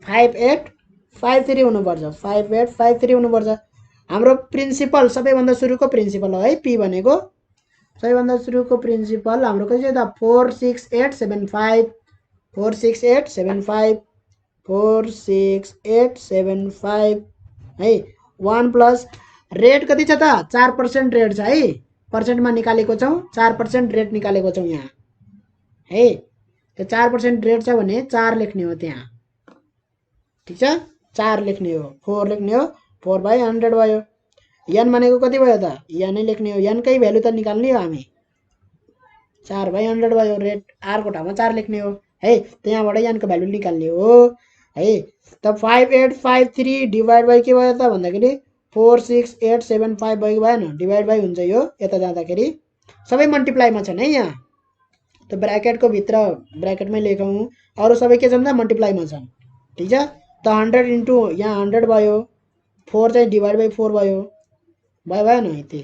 5853 हुनु पर्छ 5853 हुनु पर्छ हाम्रो प्रिन्सिपल सबैभन्दा सुरुको प्रिन्सिपल हो है p भनेको सबैभन्दा सुरुको प्रिन्सिपल हाम्रो कति छ त 46875 46875 46875 है 1 प्लस रेट कति छ त 4% रेट छ है पर्सेन्टमा निकालेको छौं 4% रेट निकालेको छौं यहाँ है त्यो 4% रेट छ भने 4 लेख्ने हो त्यहाँ ठीक छ 4 लेख्ने हो 4 लेख्ने हो 4/100 भयो n भनेको कति भयो त n नै लेख्ने हो n कै भ्यालु त निकाल्ने हो हामी 4/100 भयो रेट r को ठाउँमा 4 लेख्ने हो है त्यहाँबाट n को भ्यालु निकाल्ने हो है त 5853 डिवाइड बाइ के भयो त भन्दाखेरि 46875 भएको भएन डिवाइड बाइ हुन्छ यो यता जाँदाखेरि सबै मल्टिप्लाईमा छन् है यहाँ त ब्र्याकेटको भित्र ब्र्याकेटमै लेखौं अरु सबै के छन् त मल्टिप्लाईमा छन् ठीक छ त 100 इन्टु यहाँ 100 भयो 4 चाहिँ डिवाइड बाइ 4 भयो भएन यति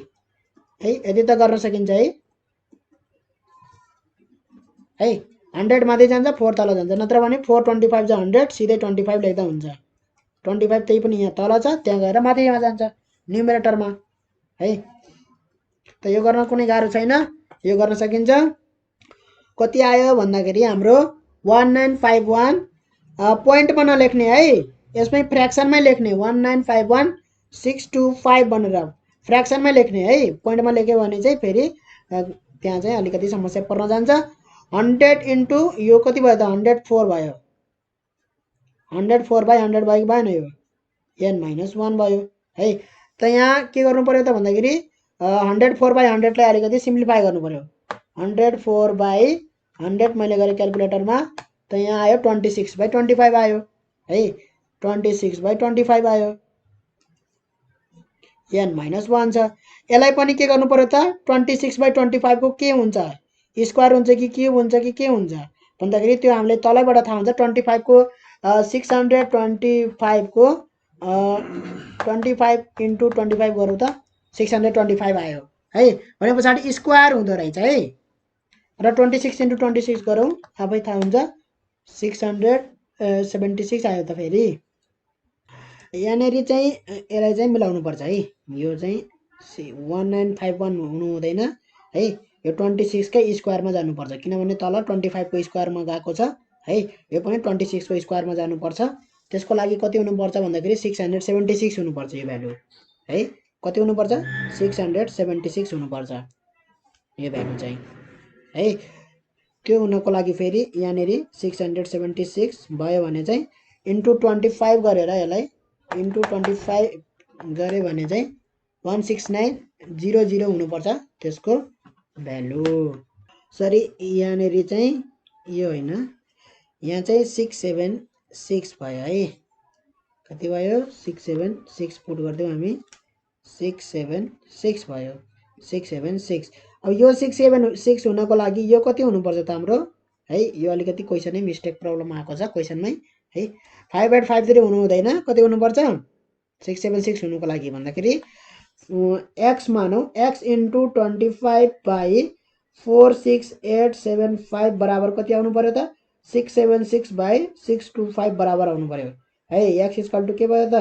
है यति त गर्न सकिन्छ है 100 माथि जान्छ 4 तल जान्छ नत्र भने 425 जा 100 सिधै 25 लेख्दा हुन्छ 25 त्यही पनि यहाँ तल छ त्यहाँ गएर माथिमा जान्छ न्युमरेटरमा है त यो गर्न कुनै गाह्रो छैन यो गर्न सकिन्छ कति आयो भन्दाखेरि हाम्रो 1951 पोइन्टमा नलेख्ने है यसमै फ्र्याक्सनमै लेख्ने 1951625 भनेर फ्र्याक्सनमै लेख्ने है पोइन्टमा लेख्यो भने चाहिँ फेरि त्यहाँ चाहिँ अलिकति समस्या पर्न जान्छ 100 इन्टु यो कति भयो त 104 भयो 104/100 भएको भएन यो n - 1 भयो है त यहाँ के गर्नु पर्यो त भन्दाखेरि 104/100 लाई अलिकति सिम्प्लिफाई गर्नु पर्यो 104/100 मैले गरे क्याल्कुलेटरमा त यहाँ आयो 26/25 आयो है 26/25 आयो n - 1 छ यसलाई पनि के गर्नु पर्यो त 26/25 को के हुन्छ स्क्वायर हुन्छ कि क्युब हुन्छ कि के हुन्छ भन्दाखेरि त्यो हामीले तलैबाट थाहा हुन्छ 25 को 625 को 25 इन्टु 25 गरौँ त 625 आयो है भने पछाडी स्क्वायर हुँदो रहेछ है र 26 इन्टु 26 गरौँ आफै थाहा हुन्छ 676 आयो त फेरि यहाँनेरि चाहिँ यसलाई चाहिँ मिलाउनु पर्छ है यो चाहिँ 1951 हुनु हुँदैन है यो 26 कै स्क्वायरमा जानुपर्छ किनभने तल 25 को स्क्वायरमा गएको छ है। यो पनि 26 को स्क्वायरमा जानुपर्छ। त्यसको लागि कति हुनुपर्छ भन्दाखेरि 676 हुनुपर्छ यो भ्यालु है। कति हुनुपर्छ 676 हुनुपर्छ यो भ्यालु चाहिँ है। त्यो हुनको लागि फेरि यहाँनेरि 676 भयो भने चाहिँ इन्टु 25 गरेर यसलाई इन्टु 25 गरे भने चाहिँ 16900 हुनुपर्छ त्यसको भ्यालु। सरी यहाँनेरि चाहिँ यो होइन, यहाँ चाहिँ 676 भयो है। कति भयो 676 पुट गरिदिउँ हामी 676 भयो 676। अब यो 676 हुनको लागि यो कति हुनुपर्छ त हाम्रो है। यो अलिकति क्वेसनै मिस्टेक प्रब्लम आएको छ क्वेसनमै है। 5/53 हुनु हुँदैन, कति हुनुपर्छ 676 हुनुको लागि भन्दाखेरि x मानौ x इन्टु 25/46875 बराबर कति आउनु पर्यो त 676/625 बराबर आउनु पर्यो है। x इक्वल टु के भयो त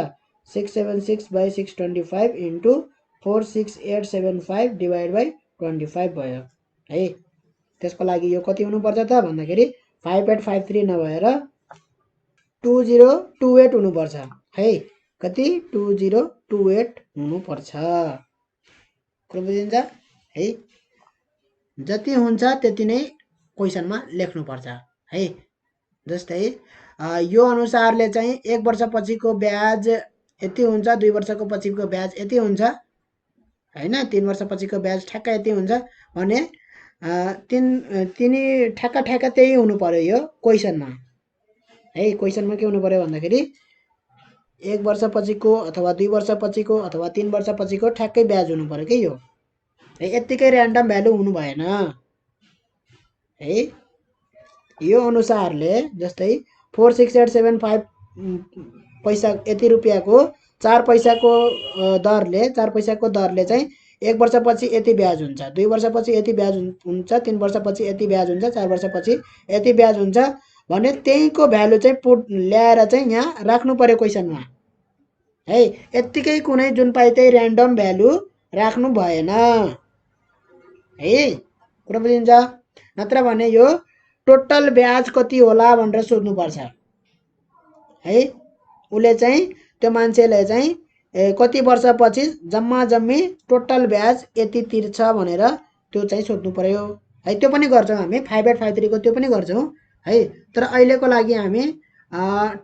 676/625 इन्टु 46875 डिभाइड बाई 25 भयो है। त्यसको लागि यो कति हुनुपर्छ त भन्दाखेरि 5/53 नभएर 2028 हुनुपर्छ है। कति 2028 हुनुपर्छ। कुरो बुझिन्छ है। जति हुन्छ त्यति नै क्वेसनमा लेख्नुपर्छ है। जस्तै यो अनुसारले चाहिँ 1 वर्षपछिको ब्याज यति हुन्छ, 2 वर्षको पछिको ब्याज यति हुन्छ हैन, 3 वर्षपछिको ब्याज ठ्याक्क यति हुन्छ भने तिनी ठ्याक्क त्यही हुनु पर्यो यो क्वेसनमा है। क्वेसनमा के हुनु पर्यो भन्दाखेरि 1 वर्षपछिको अथवा 2 वर्षपछिको अथवा 3 वर्षपछिको ठ्याक्कै ब्याज हुनु पर्यो के यो है। यत्तिकै र्यान्डम भ्यालु हुनु भएन है। यो अनुसारले जस्तै 46875 पैसा यति रुपियाँको 4 पैसाको दरले चाहिँ 1 वर्षपछि यति ब्याज हुन्छ, 2 वर्षपछि यति ब्याज हुन्छ, 3 वर्षपछि यति ब्याज हुन्छ, 4 वर्षपछि यति ब्याज हुन्छ भने त्यहीको भ्यालु चाहिँ पुट ल्याएर चाहिँ यहाँ राख्नु पर्यो क्वेसनमा है। यत्तिकै कुनै जुन पाए त्यही र्यान्डम भ्यालु राख्नु भएन है। कुरा बुझिन्छ। नत्र भने यो टोटल ब्याज कति होला भनेर सोध्नुपर्छ है। उसले चाहिँ त्यो मान्छेले चाहिँ कति वर्षपछि जम्मा जम्मी टोटल ब्याज यति तिर्छ भनेर त्यो चाहिँ सोध्नु पर्यो है। त्यो पनि गर्छौँ हामी 5/53 को त्यो पनि गर्छौँ है। तर अहिलेको लागि हामी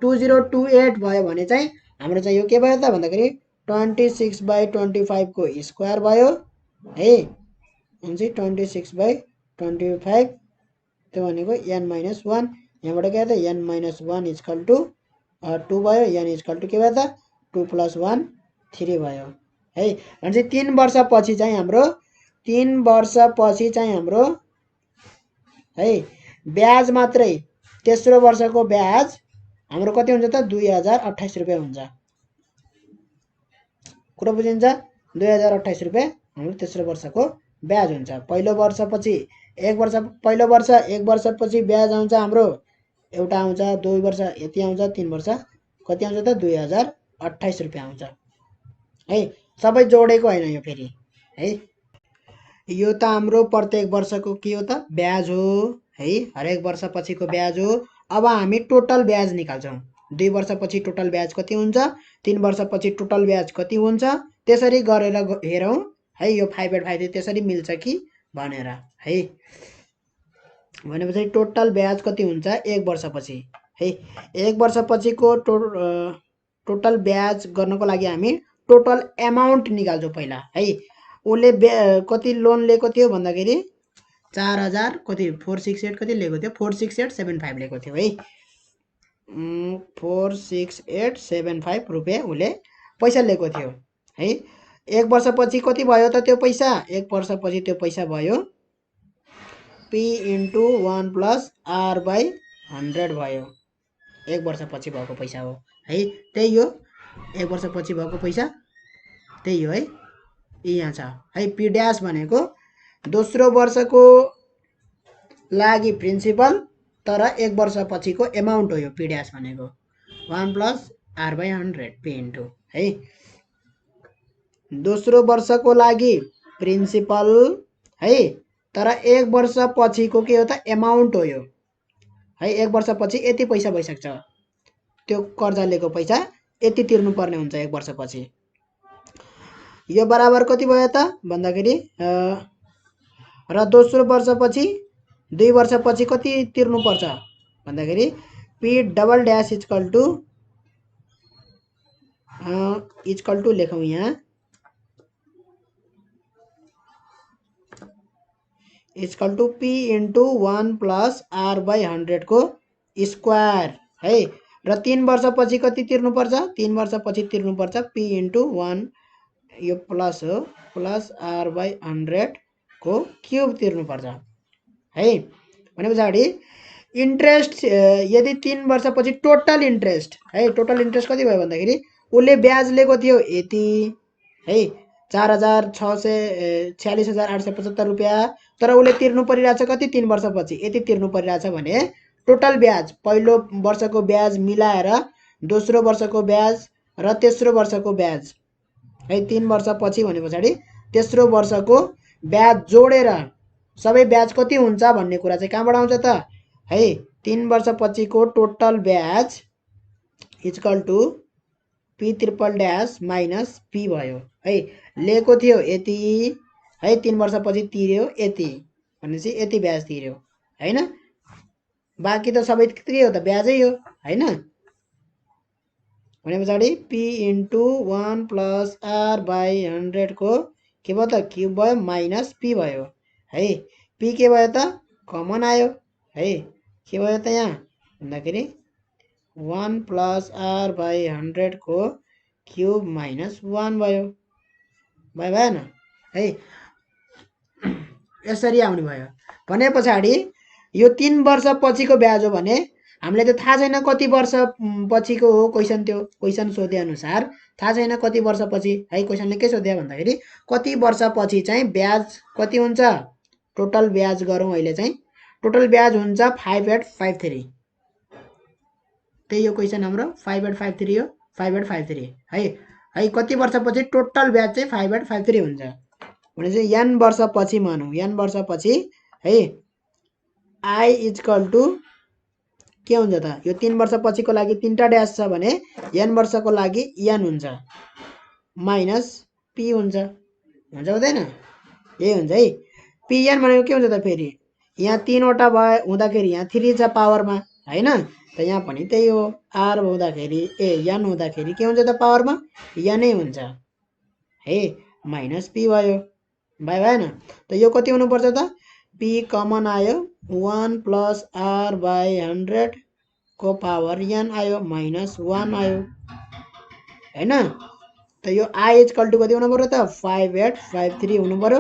2028 भयो भने चाहिँ हाम्रो चाहिँ यो के भयो त भन्दाखेरि 26/25 को स्क्वायर भयो है। हुन्छ 26/25 त्यो भनेको n-1 यहाँबाट के त n-1 इक्वल टु 2 भयो। n इक्वल टु के भयो त 2 + 1 3 भयो है। भने चाहिँ 3 वर्षपछि चाहिँ हाम्रो है ब्याज मात्रै तेस्रो वर्षको ब्याज हाम्रो कति हुन्छ त 2028 रुपैयाँ हुन्छ। कुरा बुझिन्छ। 2028 रुपैयाँ हाम्रो तेस्रो वर्षको ब्याज हुन्छ। पहिलो वर्षपछि 1 वर्षपछि ब्याज आउँछ हाम्रो एउटा आउँछ, 2 वर्ष यति आउँछ, 3 वर्ष कति आउँछ त 2028 रुपैयाँ आउँछ है। सबै जोडेको होइन यो फेरि है। यो त हाम्रो प्रत्येक वर्षको के हो त ब्याज हो है। हरेक वर्षपछिको ब्याज हो। अब हामी टोटल ब्याज निकाल्छौँ। 2 वर्षपछि टोटल ब्याज कति हुन्छ, 3 वर्षपछि टोटल ब्याज कति हुन्छ, त्यसरी गरेर हेरौँ है यो 5/53 त्यसरी मिल्छ कि भनेर है। भनेपछि टोटल ब्याज कति हुन्छ 1 वर्षपछि है। 1 वर्षपछिको टोटल ब्याज गर्नको लागि हामी टोटल एमाउन्ट निकाल्छौँ पहिला है। उसले कति लोन लिएको थियो भन्दाखेरि 4000 कति 468 कति लिएको थियो 46875 लिएको थियो है। 46875 रुपैयाँ उसले पैसा लिएको थियो है। 1 वर्षपछि कति भयो त त्यो पैसा 1 वर्षपछि त्यो पैसा भयो P × 1 + R/100 भयो। 1 वर्षपछि भएको पैसा हो है। त्यही हो 1 वर्षपछि भएको पैसा त्यही हो है। यहाँ छ है P ड्यास भनेको दोस्रो वर्षको लागि प्रिन्सिपल तर 1 वर्षपछिको एमाउन्ट हो यो P ड्यास भनेको 1 + R/100 P × है। दोस्रो वर्षको लागि प्रिन्सिपल है तर 1 वर्षपछिको के हो त एमाउन्ट हो यो है 1 वर्षपछि यति पैसा भइसक्छ त्यो कर्जा लिएको पैसा यति तिर्नुपर्ने हुन्छ 1 वर्षपछि यो बराबर कति भयो त भन्दाखेरि र दोस्रो वर्षपछि 2 वर्षपछि कति तिर्नुपर्छ भन्दाखेरि P double dash equal to लेखौँ यहाँ equal to P into 1 plus R by 100 को स्क्वायर है र 3 वर्षपछि कति तिर्नुपर्छ 3 वर्षपछि तिर्नुपर्छ पी इन्टु 1 यो प्लस हो प्लस आर बाई 100 को क्युब तिर्नुपर्छ है भने पछाडि इन्ट्रेस्ट यदि 3 वर्षपछि टोटल इन्ट्रेस्ट कति भयो भन्दाखेरि उसले ब्याज लिएको थियो यति है 4,46,875 रुपियाँ तर उसले तिर्नु परिरहेछ कति 3 वर्षपछि यति तिर्नु परिरहेछ भने टोटल ब्याज पहिलो वर्षको ब्याज मिलाएर दोस्रो वर्षको ब्याज र तेस्रो वर्षको ब्याज है 3 वर्षपछि भने पछाडि तेस्रो वर्षको ब्याज जोडेर सबै ब्याज कति हुन्छ भन्ने कुरा चाहिँ कहाँबाट आउँछ त है 3 वर्षपछिको टोटल ब्याज equal to P triple dash minus P भयो है लिएको थियो यति है 3 वर्षपछि तिर्यो यति भनेपछि यति ब्याज तिर्यो हैन बाँकी त सबै के हो त ब्याजै हो हैन भने पछाडि P into 1 plus R by 100 को के भयो त क्युब भयो माइनस पी भयो है पी के भयो त कमन आयो है के भयो त यहाँ भन्दाखेरि 1 प्लस आर बाई 100 को क्युब माइनस 1 भयो भएन है यसरी आउने भयो भने पछाडि यो 3 वर्षपछिको ब्याज हो भने हामीले त थाहा छैन कति वर्ष पछिको हो क्वेसन सोधे अनुसार थाहा छैन कति वर्षपछि है क्वेसनले के सोध्यो भन्दाखेरि कति वर्षपछि चाहिँ ब्याज कति हुन्छ टोटल ब्याज गरौँ अहिले चाहिँ टोटल ब्याज हुन्छ 5853 त्यही हो क्वेसन हाम्रो 5853 हो 5853 है कति वर्षपछि टोटल ब्याज चाहिँ 5853 हुन्छ भने चाहिँ n वर्षपछि मानौँ n वर्षपछि है i इक्वल टु के हुन्छ त यो 3 वर्षपछिको लागि 3टा ड्यास छ भने n वर्षको लागि n हुन्छ माइनस p हुन्छ हुँदैन यही हुन्छ है pn भनेको के हुन्छ त फेरि यहाँ 3 वटा हुँदाखेरि यहाँ 3 छ पावरमा हैन त यहाँ पनि त्यही हो r हुँदाखेरि n हुँदाखेरि के हुन्छ त पावरमा n नै हुन्छ है माइनस p भयो भएन त यो कति हुनुपर्छ त p कमन आयो 1 प्लस r बाई 100 को पावर n आयो माइनस 1 आयो हैन त यो i इक्वल टु कति हुनु पर्यो त 5853 हुनु पर्यो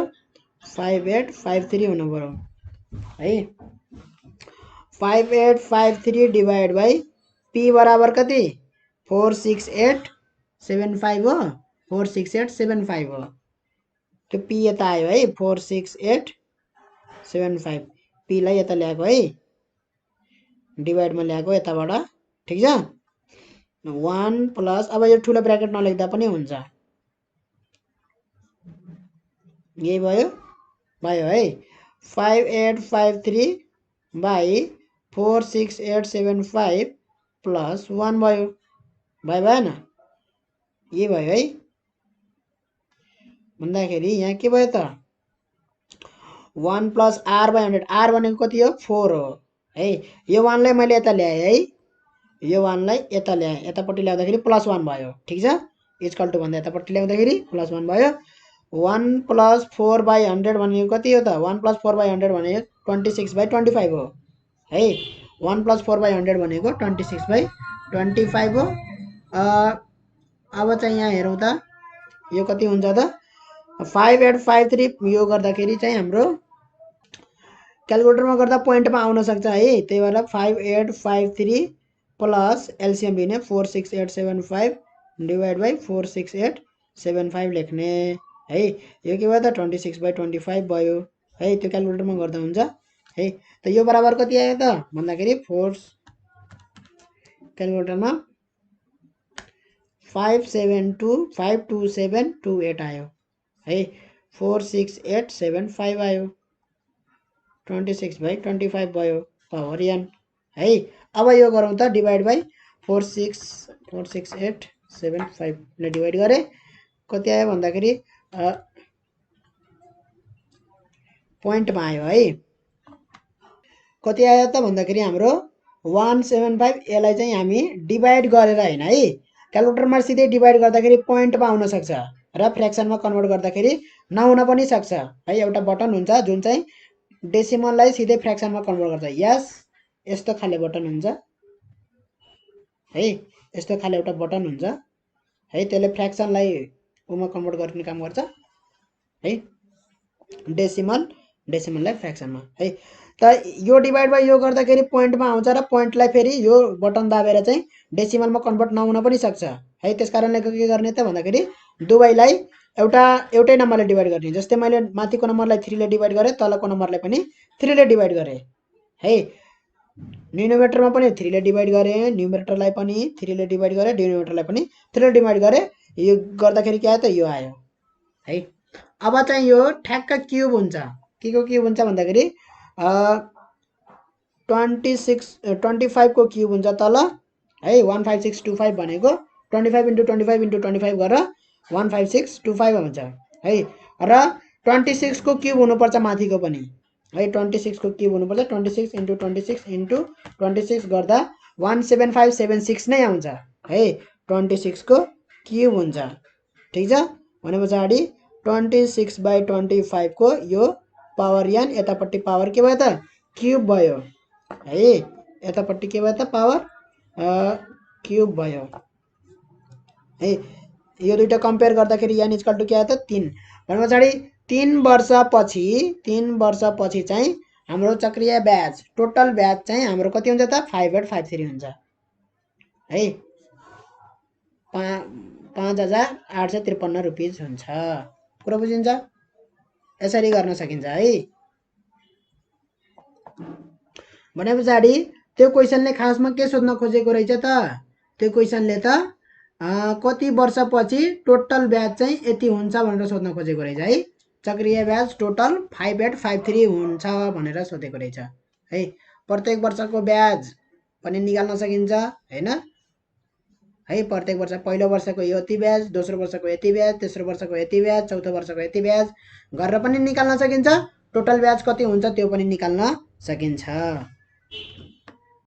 5853 हुनु पर्यो है 5853 डिवाइड बाई p बराबर कति 46875 हो 46875 हो त्यो p यता आयो है 46875 p लाई यता ल्याएको है डिवाइडमा ल्याएको यताबाट ठीक छ 1 प्लस अब यो ठुलो ब्र्याकेट नलेख्दा पनि हुन्छ यही भयो है 5853 बाई 46875 प्लस 1 भयो भएन यही भयो है भन्दाखेरि यहाँ के भयो त 1 प्लस r बाई 100 r भनेको कति हो 4 हो है यो 1 लाई मैले यता ल्याएँ है यो 1 लाई यता ल्याएँ यतापट्टि ल्याउँदाखेरि प्लस 1 भयो ठीक छ इक्वल टु भन्दा यतापट्टि ल्याउँदाखेरि प्लस 1 भयो 1 प्लस 4 बाई 100 भनेको कति हो त 1 प्लस 4 बाई 100 भनेको 26 बाई 25 हो है 1 प्लस 4 बाई 100 भनेको 26 बाई 25 हो अब चाहिँ यहाँ हेरौँ त यो कति हुन्छ त 5853 यो गर्दाखेरि चाहिँ हाम्रो क्यालकुलेटरमा गर्दा पोइन्टमा आउन सक्छ है त्यही भएर 5853 प्लस एलसिएम लिने 46875 डिवाइड बाई 46875 लेख्ने है यो के भयो त 26 बाई 25 भयो है त्यो क्यालकुलेटरमा गर्दा हुन्छ है त यो बराबर कति आयो त भन्दाखेरि 4 क्यालकुलेटरमा 52728 आयो है 46875 आयो 26 बाई 25 भयो पावर n है। अब यो गरौँ त डिभाइड बाई 46875 ले डिभाइड गरे कति आयो भन्दाखेरि पोइन्टमा आयो है। कति आयो त भन्दाखेरि हाम्रो 175 यसलाई चाहिँ हामी डिभाइड गरेर हैन है, क्यालकुलेटरमा सिधै डिभाइड गर्दाखेरि पोइन्टमा आउन सक्छ र फ्र्याक्सनमा कन्भर्ट गर्दाखेरि नहुन पनि सक्छ है। एउटा बटन हुन्छ जुन चाहिँ डेसिमललाई सिधै फ्र्याक्सनमा कन्भर्ट गर्छ। यस यस्तो खाले बटन हुन्छ है, यस्तो खाले एउटा बटन हुन्छ है, त्यसले फ्र्याक्सनलाई उमा कन्भर्ट गर्ने काम गर्छ है, डेसिमललाई फ्र्याक्सनमा है। त यो डिभाइड बाई यो गर्दाखेरि पोइन्टमा आउँछ र पोइन्टलाई फेरि यो बटन दाबेर चाहिँ डेसिमलमा कन्भर्ट नहुन पनि सक्छ है। त्यस कारणले के गर्ने त भन्दाखेरि दुवैलाई एउटै नम्बरले डिभाइड गर्ने। जस्तै मैले माथिको नम्बरलाई 3 ले डिभाइड गरेँ, तलको नम्बरलाई पनि 3 ले डिभाइड गरेँ है। न्युमरेटरमा पनि 3 ले डिभाइड गरेँ, न्युमरेटरलाई पनि 3 ले डिभाइड गरेँ, डिनोमिनेटरलाई पनि 3 ले डिभाइड गरेँ। यो गर्दाखेरि के आयो त यो आयो है। अब चाहिँ यो ठ्याक्क क्युब हुन्छ। के को क्युब हुन्छ भन्दाखेरि 25 को क्युब हुन्छ तल है। 15625 भनेको 25 × 25 × 25 गरेर 15625 हुन्छ है। र 26 को क्युब हुनुपर्छ माथिको पनि है। 26 को क्युब हुनुपर्छ। 26 × 26 × 26 गर्दा 17576 नै आउँछ है। 26 को क्युब हुन्छ। ठिक छ। भने पछाडि 26/25 को यो पावर n, यतापट्टि पावर के भयो त क्युब भयो है। यतापट्टि के भयो त पावर क्युब भयो है। यो दुईटा कम्पेयर गर्दाखेरि n इक्वल टु के आयो त 3। भने पछाडि 3 वर्षपछि चाहिँ हाम्रो चक्रीय ब्याज टोटल ब्याज चाहिँ हाम्रो कति हुन्छ त 5853 हुन्छ है। 5853 रुपियाँ हुन्छ। कुरा बुझिन्छ? यसरी गर्न सकिन्छ है। भने पछाडि त्यो क्वेसनले खासमा के सोध्न खोजेको रहेछ त, त्यो क्वेसनले त कति वर्षपछि टोटल ब्याज चाहिँ यति हुन्छ भनेर सोध्न खोजेको रहेछ है। चक्रीय ब्याज टोटल 5853 हुन्छ भनेर सोधेको रहेछ है। प्रत्येक वर्षको ब्याज पनि निकाल्न सकिन्छ हैन है। प्रत्येक वर्ष पहिलो वर्षको यति ब्याज, दोस्रो वर्षको यति ब्याज, तेस्रो वर्षको यति ब्याज, चौथो वर्षको यति ब्याज गरेर पनि निकाल्न सकिन्छ। टोटल ब्याज कति हुन्छ त्यो पनि निकाल्न सकिन्छ